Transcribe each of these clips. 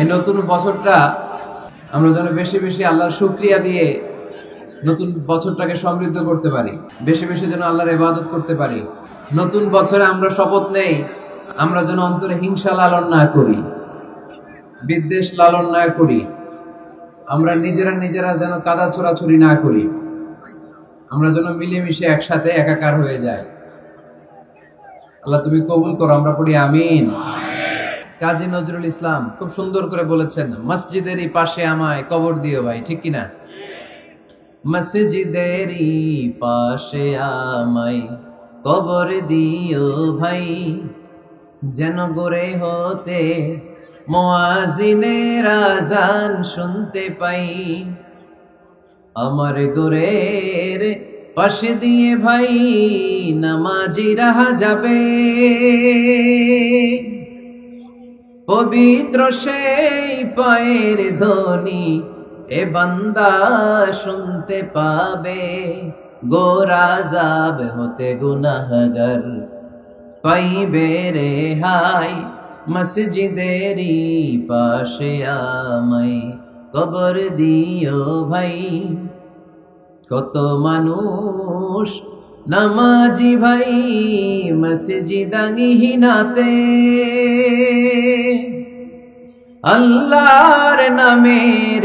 এই নতুন বছরটা আমরা যেন বেশি বেশি আল্লাহর শুকরিয়া দিয়ে নতুন বছরটাকে সমৃদ্ধ করতে পারি, বেশি বেশি যেন আল্লাহর ইবাদত করতে পারি। নতুন বছরে আমরা শপথ নেই, আমরা যেন অন্তরে হিংসা লালন না করি, বিদ্বেষ লালন না করি, আমরা নিজেরা যেন কাদা ছোড়াছুরি না করি, আমরা যেন মিলেমিশে একসাথে একাকার হয়ে যাই। আল্লাহ তুমি কবুল করো, আমরা পড়ি আমিন। কাজী নজরুল ইসলাম খুব সুন্দর করে বলেছেন, মসজিদেরই পাশে আমায় কবর দিও ভাই, ঠিক কিনা? মসজিদেরই পাশে আমায় কবর দিও ভাই, যেন গড়ে হতে মুয়াজ্জিনের আযান শুনতে পাই। আমার গোরের পাশে দিয়ে ভাই নামাজিরা যাবে, পবিত্র সেই পায়ের ধ্বনি এ বান্দা শুনতে পাবে। গোরা যাবে হতে গুনাহগার পাইবে রেহাই, মসজিদেরই পাশে আমায় কবর দিও ভাই। কত মানুষ নামাজি ভাই মসজিদাঙ্গিহীনাতে, আল্লাহর নামের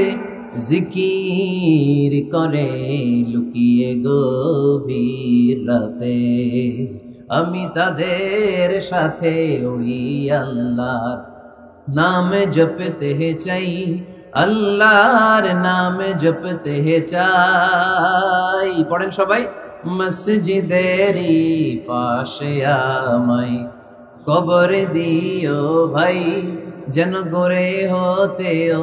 জিকির করে লুকিয়ে গভীর রাতে। আমি তাদের সাথে ওই আল্লাহর নাম জপতে চাই, আল্লাহর নাম জপতে চাই। পড়েন সবাই, মসজিদেরই পাশে আমায় কবর দিও ভাই, যেন গড়ে হতেও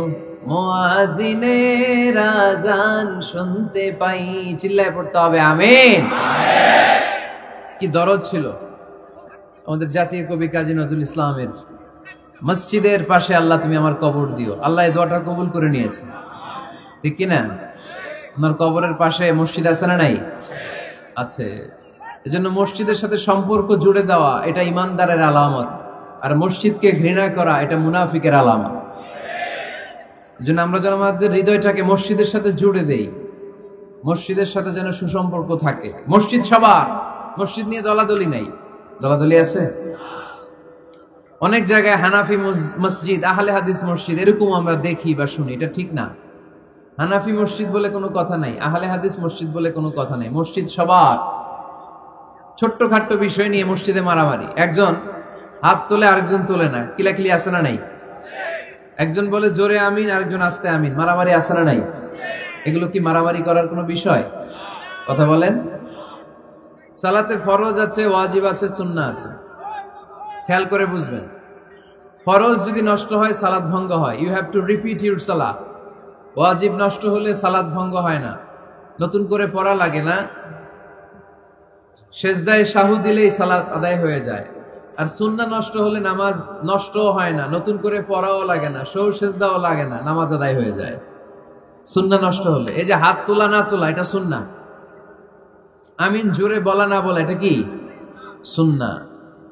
মুয়াজ্জিনের আযান শুনতে পাই। চিল্লায় পড়তে হবে আমিন। কি দরদ ছিল আমাদের জাতীয় কবি কাজী নজরুল ইসলামের, মসজিদের পাশে আল্লাহ তুমি আমার কবর দিও। আল্লাহ এই দোয়াটা কবুল করে নিয়েছে, ঠিক কিনা? আমার কবরের পাশে মসজিদ আছে না নাই? আছে। এজন্য মসজিদের সাথে সম্পর্ক জুড়ে দেওয়া এটা ইমানদারের আলামত, আর মসজিদকে ঘৃণা করা এটা মুনাফিকের আলামত। এজন্য আমরা যেন আমাদের হৃদয়টাকে মসজিদের সাথে জুড়ে দেই, মসজিদের সাথে যেন সুসম্পর্ক থাকে। মসজিদ সবার, মসজিদ নিয়ে দলাদলি নাই। দলাদলি আছে অনেক জায়গায়, হানাফি মসজিদ, আহলে হাদিস মসজিদ এরকম আমরা দেখি বা শুনি, এটা ঠিক না। হানাফি মসজিদ বলে কোনো কথা নাই, আহলে হাদিস মসজিদ বলে কোনো কথা নাই। মসজিদ সবার। ছোট্ট খাট্ট বিষয় নিয়ে মসজিদে মারামারি, একজন হাত তোলে আরেকজন তোলে না, কিলাকিলি আছে না নাই? একজন বলে জোরে আমিন, আরেকজন আস্তে আমিন, মারামারি আছে না নাই? এগুলো কি মারামারি করার কোনো বিষয়? কথা বলেন। সালাতে ফরজ আছে, ওয়াজিব আছে, সুন্নাহ আছে। খেয়াল করে বুঝবেন, ফরজ যদি নষ্ট হয় সালাত ভঙ্গ হয়, you have to repeat your সালাহ। ওয়াজিব নষ্ট হলে সালাত ভঙ্গ হয় না, নতুন করে পড়া লাগে না, সেজদায় সাহু দিলেই সালাত আদায় হয়ে যায়। আর সুন্নাহ নষ্ট হলে নামাজ নষ্টও হয় না, নতুন করে পড়াও লাগে না, সেজদাও লাগে না, নামাজ আদায় হয়ে যায় সুন্নাহ নষ্ট হলে। এই যে হাত তোলা না তোলা এটা সুন্নাহ, আমিন জোরে বলা না বলা এটা কি সুন্নাহ,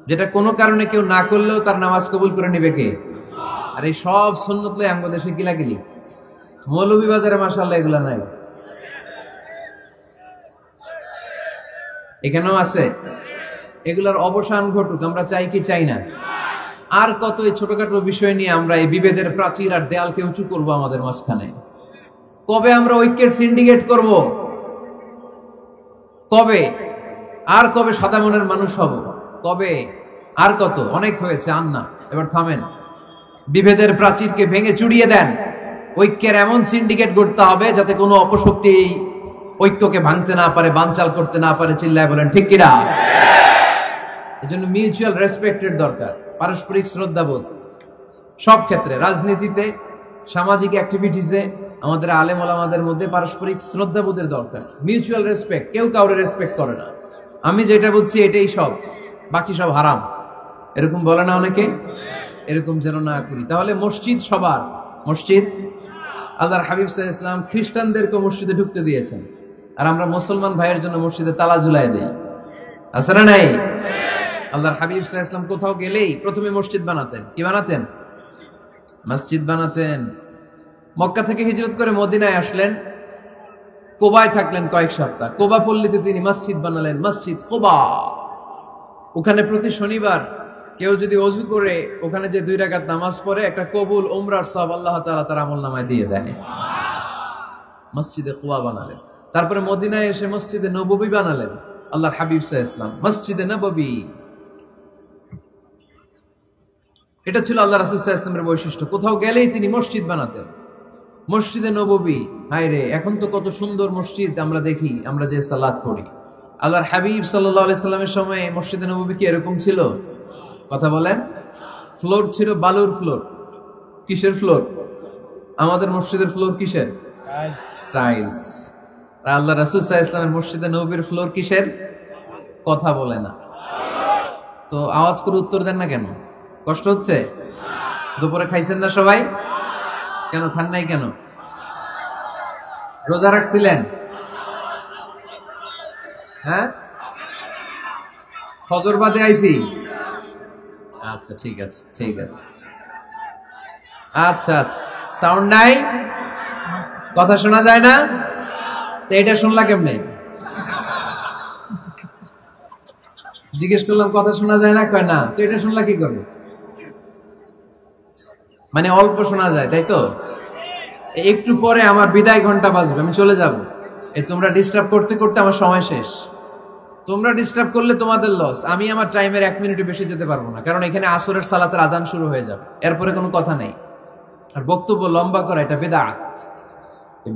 যেটা কোনো কারণে কেউ না করলেও তার নামাজ কবুল করে নিবে কে? আর এই সব সুন্নত লয়ে আমগো দেশে কিলাকিলি, মৌলভীবাজারে মাশাআল্লাহ এগুলা নাই, এখানেও আছে। এগুলার অবসান ঘটুক, আমরা চাই কি চাই না? আর কত এই ছোটখাটো বিষয় নিয়ে আমরা এই বিভেদের প্রাচীর আর দেয়ালকে উঁচু করবো আমাদের মাঝখানে? কবে আমরা ঐক্যের সিন্ডিকেট করব? কবে? আর কবে সাদা মনের মানুষ হব? কবে? আর কত? অনেক হয়েছে, আর না, এবার থামেন। বিভেদের প্রাচীরকে ভেঙে চুড়িয়ে দেন, ঐক্যের এমন সিন্ডিকেট গড়তে হবে যাতে কোনো অপশক্তি ঐক্যকে ভাঙতে না পারে, বানচাল করতে না পারে। চিল্লায় বলেন ঠিক কিনা? এজন্য মিউচুয়াল রেসপেক্টের দরকার, পারস্পরিক শ্রদ্ধাবোধ সব ক্ষেত্রে, রাজনীতিতে, সামাজিক অ্যাক্টিভিটিসে, আমাদের আলেম ওলামাদের মধ্যে পারস্পরিক শ্রদ্ধাবোধের দরকার, মিউচুয়াল রেসপেক্ট। কেউ কাউরে রেসপেক্ট করে না, আমি যেটা বুঝছি এটাই সব, বাকি সব হারাম, এরকম বলে না অনেকে? এরকম যেন না করি। তাহলে মসজিদ সবার। মসজিদ, আল্লাহর হাবিব সাল্লাল্লাহু আলাইহি ওয়াসাল্লাম খ্রিস্টানদেরকে মসজিদে ঢুকতে দিয়েছেন, আর আমরা মুসলমান ভাইয়ের জন্য মসজিদে তালা ঝুলাই দেই, আছে না নাই? আল্লাহর হাবিব সাল্লাল্লাহু আলাইহি ওয়াসাল্লাম কোথাও গেলেই প্রথমে মসজিদ বানাতেন। কি বানাতেন? মসজিদ বানাতেন। মক্কা থেকে হিজরত করে মদিনায় আসলেন, কোবায় থাকলেন কয়েক সপ্তাহ। কোবা পল্লীতে তিনি মসজিদ বানালেন, মসজিদ কোবা। ওখানে প্রতি শনিবার কেউ যদি অজু করে ওখানে যে 2 রাকাত নামাজ পড়ে, একটা কবুল উমরার সওয়াব আল্লাহ তাআলা তার আমলনামায় দিয়ে দেয়। মসজিদে কোবা বানালেন। তারপরে মদিনায় এসে মসজিদে নববী বানালেন, আল্লাহর হাবিব সাল্লাল্লাহু আলাইহি ওয়াসাল্লাম, মসজিদে নববী। এটা ছিল আল্লাহ রাসূল সাল্লাল্লাহু আলাইহি ওয়াসাল্লামের বৈশিষ্ট্য। কোথাও গেলেই তিনি মসজিদ বানাতেন। মসজিদে নববী, হায় রে, এখন তো কত সুন্দর মসজিদ আমরা দেখি, আমরা যে সালাত পড়ি। আল্লাহর হাবিব সাল্লাল্লাহু আলাইহি সাল্লামের সময় মসজিদে নববী কি এরকম ছিল? কথা বলেন। ফ্লোর ছিল বালুর ফ্লোর। কিসের ফ্লোর? আমাদের মসজিদের ফ্লোর কিসের? টাইলস। আর আল্লাহ রাসূল সাল্লাল্লাহু আলাইহি ওয়াসাল্লামের মসজিদে নববীর ফ্লোর কিসের? কথা বলে না। তো আওয়াজ করে উত্তর দেন না কেন? কষ্ট হচ্ছে? দুপুরে খাইছেন না সবাই? কেন খান নাই কেন? রোজা রাখছিলেন? হ্যাঁ, ফজর বাদে আইছি। আচ্ছা ঠিক আছে, ঠিক আছে। আচ্ছা আচ্ছা, সাউন্ড নাই, কথা শোনা যায় না। তো এটা শুনলা কেমনে? জিজ্ঞেস করলাম কথা শোনা যায় না, কয় না। তো এটা শুনলা কি করে? মানে অল্প শোনা যায়, তাই তো? একটু পরে আমার বিদায় ঘন্টা বাজবে, আমি চলে যাব। এই তোমরা ডিস্টার্ব করতে করতে আমার সময় শেষ। তোমরা ডিস্টার্ব করলে তোমাদের লস। আমি আমার টাইমের 1 মিনিটে বেশি যেতে পারবো না, কারণ এখানে আসরের সালাতের আজান শুরু হয়ে যাবে, এরপরে কোনো কথা নেই। আর বক্তব্য লম্বা করা এটা বেদাত।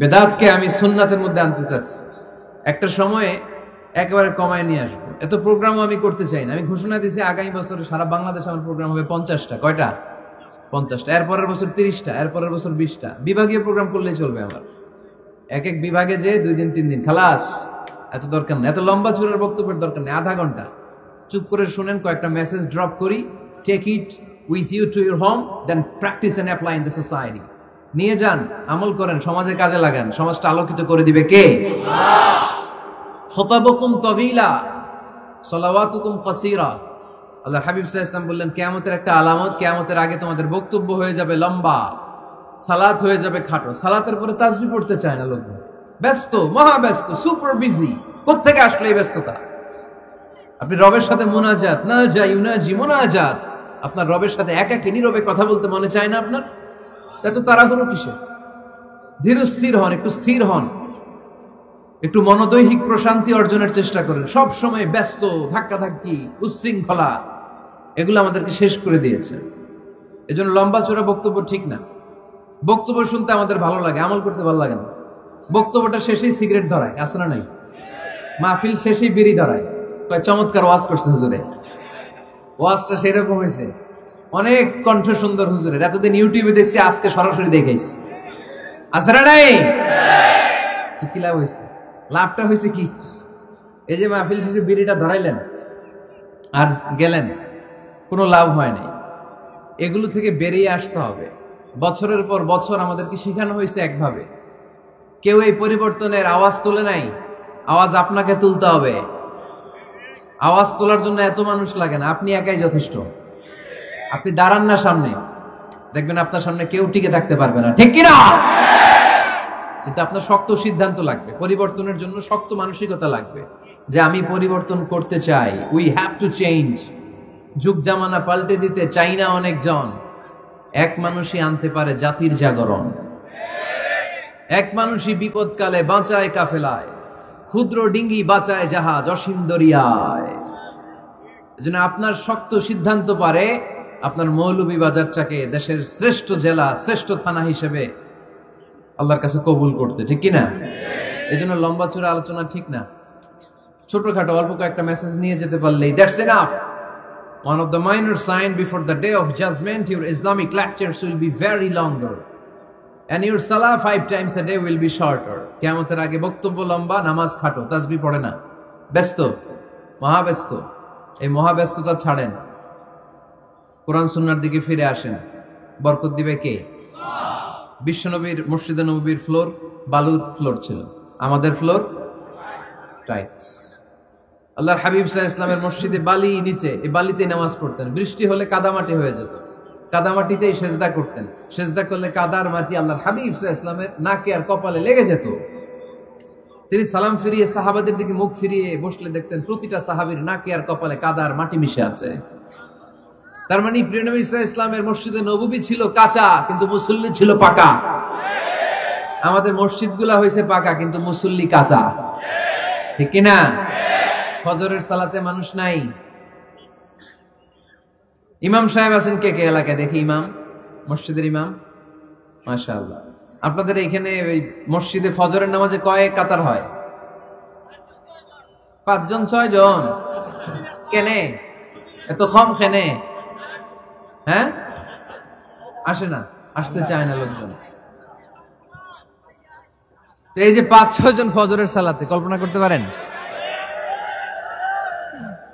বেদাতকে আমি সুন্নাতের মধ্যে আনতে চাচ্ছি। একটা সময়ে একেবারে কমায় নিয়ে আসবো। এত প্রোগ্রামও আমি করতে চাই না। আমি ঘোষণা দিয়েছি আগামী বছরে সারা বাংলাদেশে আমার প্রোগ্রাম হবে 50টা। কয়টা? 50টা। এরপরের বছর 30টা, এরপরের বছর 20টা। বিভাগীয় প্রোগ্রাম করলেই চলবে আমার। এক এক বিভাগে যে 2 দিন 3 দিন খালাস। এত দরকার নেই, এত লম্বা চূড়ার বক্তব্যের দরকার নেই। আধা ঘন্টা চুপ করে শুনেন, কয়েকটা মেসেজ ড্রপ করি, take it with you to your home, then practice and apply in the society. নিয়ে যান, আমল করেন, সমাজে কাজে লাগান। সমাজটা আলোকিত করে দিবে কে? খুতাবুকুম তাবিলা সালাওয়াতুকুম কাসীরা। আল্লাহর হাবিব সাল্লাল্লাহু আলাইহি ওয়াসাল্লাম বললেন, কিয়ামতের একটা আলামত, কিয়ামতের আগে তোমাদের বক্তব্য হয়ে যাবে লম্বা, সালাত হয়ে যাবে খাটো। সালাতের পরে তাসবিহ পড়তে চায় না লোকজন, ব্যস্ত, মহাব্যস্ত, সুপার বিজি। কোত্থেকে আসলে এই ব্যস্ততা? আপনি রবের সাথে মুনাজাত, না যাই ইউনাজি মুনাজাত, আপনার রবের সাথে একাকী নীরবে কথা বলতে মনে চায় না আপনার? এত তাড়াহুড়ো কিসে? ধীর স্থির হন, একটু স্থির হন, একটু মনোদৈহিক প্রশান্তি অর্জনের চেষ্টা করেন। সব সময় ব্যস্ত, ধাক্কাধাক্কি, উচ্ছৃঙ্খলা, এগুলো আমাদেরকে শেষ করে দিয়েছে। এজন্য লম্বা চূড়া বক্তব্য ঠিক না। বক্তব্য শুনতে আমাদের ভালো লাগে, আমল করতে ভালো লাগে না। বক্তব্যটা শেষেই সিগারেট ধরায়, আছে না নাই? মাহফিল শেষেই বিড়ি ধরায়, কয় চমৎকার ওয়াজ করছে হুজুরে। ওয়াজটা সেরকম হয়েছে, অনেক কণ্ঠ সুন্দর হুজুরের। এতদিন ইউটিউবে দেখছি, আজকে সরাসরি দেখাইছি। আছে না নাই? কি লাভ হয়েছে? লাভটা হয়েছে কি? এই যে মাহফিল শেষে বিড়িটা ধরাইলেন আর গেলেন, কোনো লাভ হয় নাই। এগুলো থেকে বেরিয়ে আসতে হবে। বছরের পর বছর আমাদেরকে শেখানো হয়েছে একভাবে। কেউ এই পরিবর্তনের আওয়াজ তোলে নাই। আওয়াজ আপনাকে তুলতে হবে। আওয়াজ তোলার জন্য এত মানুষ লাগে না, আপনি একাই যথেষ্ট। আপনি দাঁড়ান না সামনে, দেখবেন আপনার সামনে কেউ টিকে থাকতে পারবে না, ঠিক কিনা? কিন্তু আপনার শক্ত সিদ্ধান্ত লাগবে, পরিবর্তনের জন্য শক্ত মানসিকতা লাগবে, যে আমি পরিবর্তন করতে চাই। We have to change. যুগ জামানা পাল্টে দিতে চাই না অনেকজন। এক মানুষই আনতে পারে জাতির জাগরণ। এক মানুষই বিপদকালে বাঁচায় কাফেলায়, ক্ষুদ্র ডিঙ্গি বাঁচায় জাহাজ অসীম দরিয়ায়। এজন্য আপনার শক্ত সিদ্ধান্ত পারে আপনার মৌলভীবাজারটাকে দেশের শ্রেষ্ঠ জেলা, শ্রেষ্ঠ থানা হিসেবে আল্লাহর কাছে কবুল করতে, ঠিক কিনা? এজন্য লম্বা চূড়া আলোচনা ঠিক না। ছোটখাটো অল্প কয়েকটা মেসেজ নিয়ে যেতে পারলেই that's enough. One of the minor signs before the day of judgment, your Islamic lectures will be very longer. And your salah 5 times a day will be shorter. কিয়ামতের আগে বক্তব্য লম্বা, নামাজ খাটো, তাসবিহ পড়ে না, ব্যস্ত, মহাব্যস্ত। এই মহাব্যস্ততা ছাড়েন, কোরআন সুন্নাহর দিকে ফিরে আসেন। বরকত দিবে কে? বিশ্বনবীর মসজিদে নববীর ফ্লোর বালুর ফ্লোর ছিল, আমাদের ফ্লোর টাইলস। আল্লাহর হাবিব সাল্লাল্লাহু আলাইহি ওয়াসাল্লামের মসজিদে বালি নিচে, এই বালিতে নামাজ পড়তেন। বৃষ্টি হলে কাদামাটি হয়ে যেত। কাদামাটিতেই সেজদা করতেন। সেজদা করলে কাদার মাটি আল্লাহর হাবিব সাল্লাল্লাহু আলাইহি ওয়াসাল্লামের নাকে আর কপালে লেগে যেত। তিনি সালাম ফিরিয়ে সাহাবাদের দিকে মুখ ফিরিয়ে বসলে দেখতেন প্রতিটা সাহাবীর নাকে আর কপালে কাদার মাটি মিশে আছে। তার মানে প্রিয় নবী সাল্লাল্লাহু আলাইহি ওয়াসাল্লামের মসজিদে নববী ছিল কাঁচা, কিন্তু মুসল্লি ছিল পাকা। আমাদের মসজিদগুলা হয়েছে পাকা, কিন্তু মুসল্লি কাঁচা, ঠিক কিনা? ফজরের সালাতে মানুষ নাই। ইমাম সাহেব আছেন কে কে এলাকায়? দেখি ইমাম, মসজিদের ইমাম। মাশাআল্লাহ। আপনাদের এখানে ওই মসজিদে ফজরের নামাজে কয় কাতার হয়? 5 জন 6 জন? কেনে এত কম? কেনে? হ্যাঁ, আসে না, আসতে চায় না লোকজন। তো এই যে 5-6 জন ফজরের সালাতে, কল্পনা করতে পারেন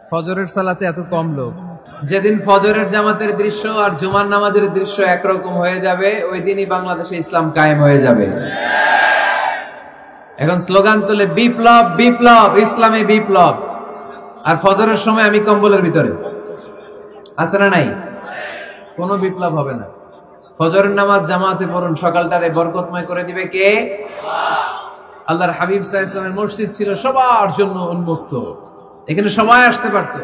ফজরের সালাতে এত কম লোক। যেদিন ফজরের জামাতের দৃশ্য আর জুমার নামাজের দৃশ্য একরকম হয়ে যাবে, ওই দিনই বাংলাদেশে ইসলাম কায়েম হয়ে যাবে। এখন স্লোগান তোলে বিপ্লব বিপ্লব, ইসলামে বিপ্লব। আর ফজরের সময় আমি কম্বলের ভিতরে, আছে না নাই? কোনো বিপ্লব হবে না। ফজরের নামাজ জামাতে পড়ুন, সকালটারে বরকতময় করে দিবে কে? আল্লাহর হাবিব সাল্লাল্লাহু আলাইহি ওয়াসাল্লামের মসজিদ ছিল সবার জন্য উন্মুক্ত, এখানে সবাই আসতে পারত।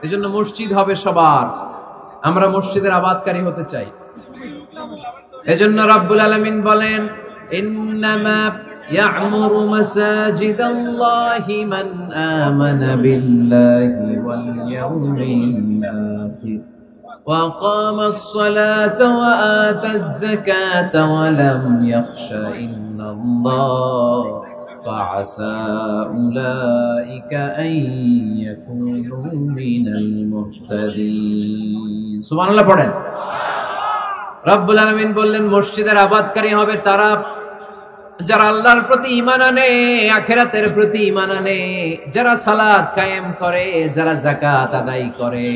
এজন্য মসজিদ হবে সবার। আমরা মসজিদের আবাদকারী হতে চাই। এজন্য রাব্বুল আলামিন বলেন, ইন্নামা ইয়া'মুরু মাসাজিদাল্লাহি মান আমানা বিল্লাহি ওয়াল ইয়াউমিল আখির ওয়া আকামাস সালাতা ওয়া আতাজ যাকাতা ওয়া লাম ইয়াখশা ইল্লাল্লাহ فعسى أولئك أن يكونوا من المهتدين। সুবহান আল্লাহ পড়েন। রব্বুল আলামিন বললেন মসজিদের আবাদকারী হবে তারা যারা আল্লাহর প্রতি ঈমান আনে, আখিরাতের প্রতি ঈমান আনে, যারা সালাত কায়েম করে, যারা যাকাত আদায় করে,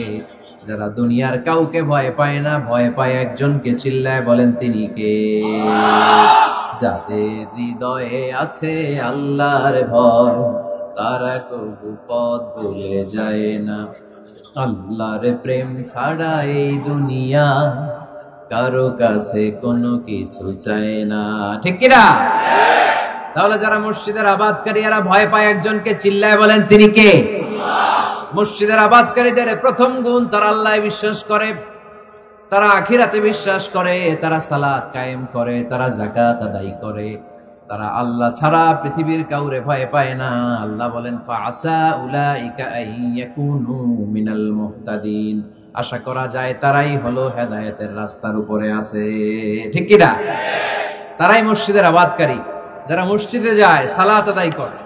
যারা দুনিয়ার কাউকে ভয় পায় না, ভয় পায় একজনকে। চিল্লায় বলেন তিনি কে? যাদের হৃদয়ে আছে আল্লাহর ভয়, তারা কবু পথ ভুলে যায় না। আল্লাহর প্রেম ছাড়া এই দুনিয়া কারো কাছে কোনো কিছু চায় না, ঠিক কিনা? তাহলে যারা মসজিদের আবাদকারী, এরা ভয় পায় একজনকে। চিল্লায় বলেন তিনি কে? মসজিদের আবাদকারীদের প্রথম গুণ, তারা আল্লাহয় বিশ্বাস করে, তারা আখিরাতে বিশ্বাস করে, তারা সালাত কায়েম করে, তারা যাকাত আদায় করে, তারা আল্লাহ ছাড়া পৃথিবীর কাউরে ভয় পায় না। আল্লাহ বলেন ফাআসা উলাইকা আইয়াকুনু মিনাল মুহতাদিন। আশা করা যায় তারাই হলো হেদায়েতের রাস্তার উপরে আছে, ঠিক কি না? তারাই মসজিদের আবাদকারী, যারা মসজিদে যায়, সালাত আদায় করে।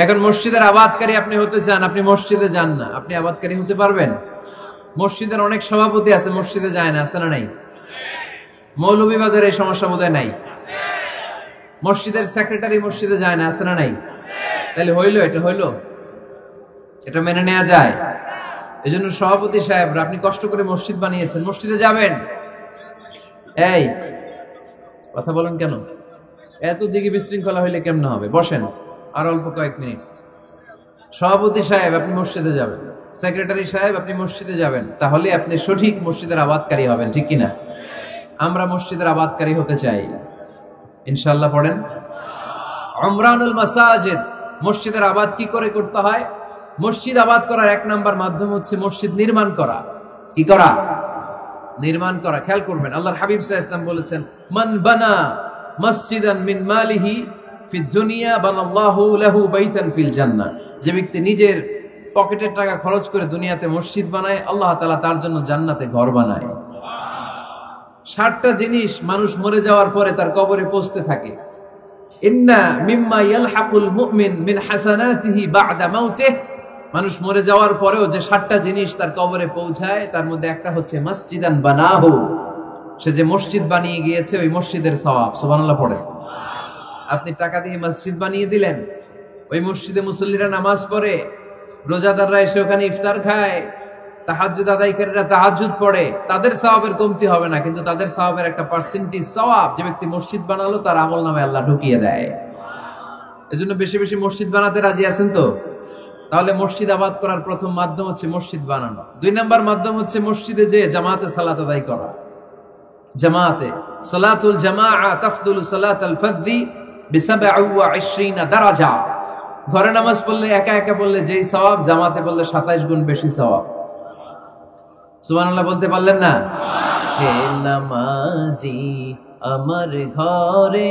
এখন মসজিদের আবাদকারী আপনি হতে চান, আপনি মসজিদে যান না, আপনি আবাদকারী হতে পারবেন? মসজিদের অনেক সভাপতি আছে, মসজিদে যায় না, আছে না নাই? মৌলভীবাজারে এই সমস্যা বোধহয় নাই। মসজিদের সেক্রেটারি মসজিদে যায় না, আছে না নাই? তাহলে হইলো, এটা হইলো, এটা মেনে নেওয়া যায়? এজন্য সভাপতি সাহেবরা, আপনি কষ্ট করে মসজিদ বানিয়েছেন, মসজিদে যাবেন। এই কথা বলেন কেন? এত দিকে বিশৃঙ্খলা হইলে কেমন হবে? বসেন আর অল্প কয়েক মিনিট। সভাপতি সাহেব আপনি মসজিদে যাবেন, সেক্রেটারি সাহেব আপনি মসজিদে যাবেন, তাহলে আপনি সঠিক মসজিদের আবাদকারী হবেন, ঠিক কিনা? আমরা মসজিদের আবাদকারী হতে চাই ইনশাআল্লাহ। পড়েন উমরানুল মাসাজিদ। মসজিদের আবাদ কি করে করতে হয়? মসজিদ আবাদ করার 1 নাম্বার মাধ্যম হচ্ছে মসজিদ নির্মাণ করা। কি করা? নির্মাণ করা। খেয়াল করবেন, আল্লাহর হাবিব সাল্লাল্লাহু আলাইহি ওয়াসাল্লাম বলেছেন, মান বানা মসজিদান মিন মালিহি ফিদ দুনিয়া বানাল্লাহু লাহু বাইতান ফিল জান্নাহ। যে ব্যক্তি নিজের পকেটের টাকা খরচ করে দুনিয়াতে মসজিদ বানায়, আল্লাহ তাআলা তার জন্য জান্নাতে ঘর বানায়। 60টা জিনিস মানুষ মরে যাওয়ার পরে তার কবরে পৌঁছতে থাকে। ইন্না মিম্মা ইয়ালহাকুল মুমিন মিন হাসানাতিহি বা'দা মাউতিহি। মানুষ মরে যাওয়ার পরেও যে 60টা জিনিস তার কবরে পৌঁছায়, তার মধ্যে একটা হচ্ছে মসজিদান বানাহু। সে যে মসজিদ বানিয়ে গিয়েছে, ওই মসজিদের সওয়াব। সুবহানাল্লাহ পড়ে। আপনি টাকা দিয়ে মসজিদ বানিয়ে দিলেন, ওই মসজিদে মুসল্লিরা নামাজ পড়ে, রোজাদাররা এসে ওখানে ইফতার খায়, তাহাজ্জুদ আদায়কারীরা তাহাজ্জুদ পড়ে, তাদের সওয়াবের কমতি হবে না, কিন্তু তাদের সওয়াবের একটা পার্সেন্টেজ সওয়াব যে ব্যক্তি মসজিদ বানালো তার আমলনামায় আল্লাহ ঢুকিয়ে দেয়। এজন্য বেশি বেশি মসজিদ বানাতে রাজি আছেন তো? তাহলে মসজিদ আবাদ করার প্রথম মাধ্যম হচ্ছে মসজিদ বানানো। 2 নাম্বার মাধ্যম হচ্ছে মসজিদে যে জামাতে সালাত আদায় করা। জামাতে। সালাতুল জামাআ তাফদুলু সালাতাল ফাযযি ব27 দারাজা। ঘরে নামাজ পড়লে একা একা পড়লে যেই সওয়াব, জামাতে পড়লে 27 গুণ বেশি সওয়াব। সুবহানাল্লাহ বলতে পারলেন না? হে নামাজি আমার ঘরে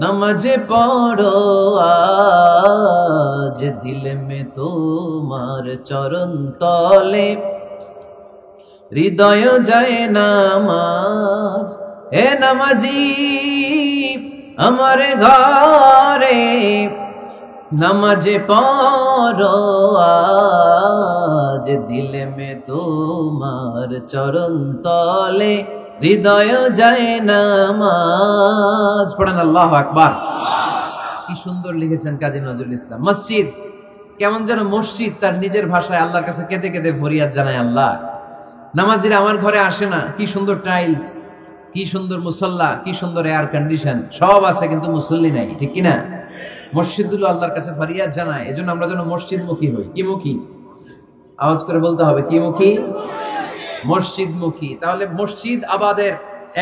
নামাজে পড়ো আজ, দিল মে তোমার চরণ তলে হৃদয় যায় নামাজ। হে নামাজি আমার ঘরে নামাজে পড়ো আজ, দিল মে তোমার চরণ তলে হৃদয় যায় নামাজ। পড়েন আল্লাহু আকবার। কি সুন্দর লিখেছেন কাজী নজরুল ইসলাম। মসজিদ কেমন যেন মসজিদ তার নিজের ভাষায় আল্লাহর কাছে কেঁদে কেঁদে ফরিয়াদ জানায়, আল্লাহ নামাজিরা আমার ঘরে আসে না, কি সুন্দর টাইলস, কি সুন্দর মুসল্লা, কি সুন্দর এয়ার কন্ডিশন, সব আছে কিন্তু মুসল্লি নাই, ঠিক কিনা? মসজিদগুলো আল্লাহর কাছে ফরিয়াদ জানায়। এজন্য আমরা যেন মসজিদ মুখী হই। কি মুখী? আওয়াজ করে বলতে হবে, কি মুখী? মসজিদ মুখী। তাহলে মসজিদ আবাদের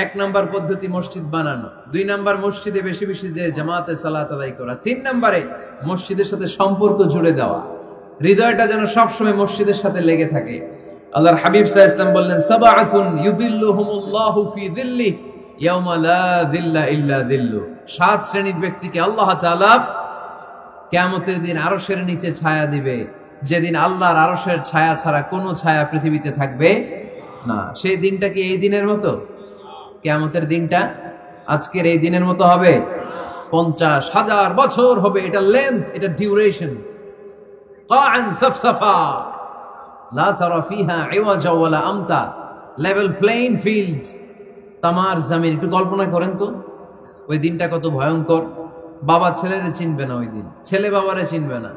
1 নম্বর পদ্ধতি মসজিদ বানানো, 2 নম্বর মসজিদে বেশি বেশি যে জামাতে সালাত আদায় করা, 3 নম্বরে মসজিদের সাথে সম্পর্ক জুড়ে দেওয়া, হৃদয়টা যেন সবসময় মসজিদের সাথে লেগে থাকে। আল্লাহর হাবিব সাল্লাল্লাহু আলাইহি ওয়াসাল্লাম বললেন, সাবআতুন ইউযিল্লুহুমুল্লাহু ফি যিল্লিহি ইয়াওমা লা যিল্লা ইল্লা যিল্লু। 7 শ্রেণীর ব্যক্তিকে আল্লাহ তাআলা কিয়ামতের দিন আরশের নিচে ছায়া দিবে, যেদিন আল্লাহর আরশের ছায়া ছাড়া কোনো ছায়া পৃথিবীতে থাকবে না। সেই দিনটা কি এই দিনের মতো? কিয়ামতের দিনটা আজকের এই দিনের মতো হবে? 50,000 বছর হবে। এটা লেন্থ, এটা ডিউরেশন। কাআন সাফসাফা লা তারা ফিহা ইওয়াজা ওয়ালা আমতা, লেভেল প্লেইং ফিল্ড, তামার জমিন। একটু কল্পনা করেন তো ওই দিনটা কত ভয়ঙ্কর। বাবা ছেলেরে চিনবে না ওই দিন, ছেলে বাবারে চিনবে না,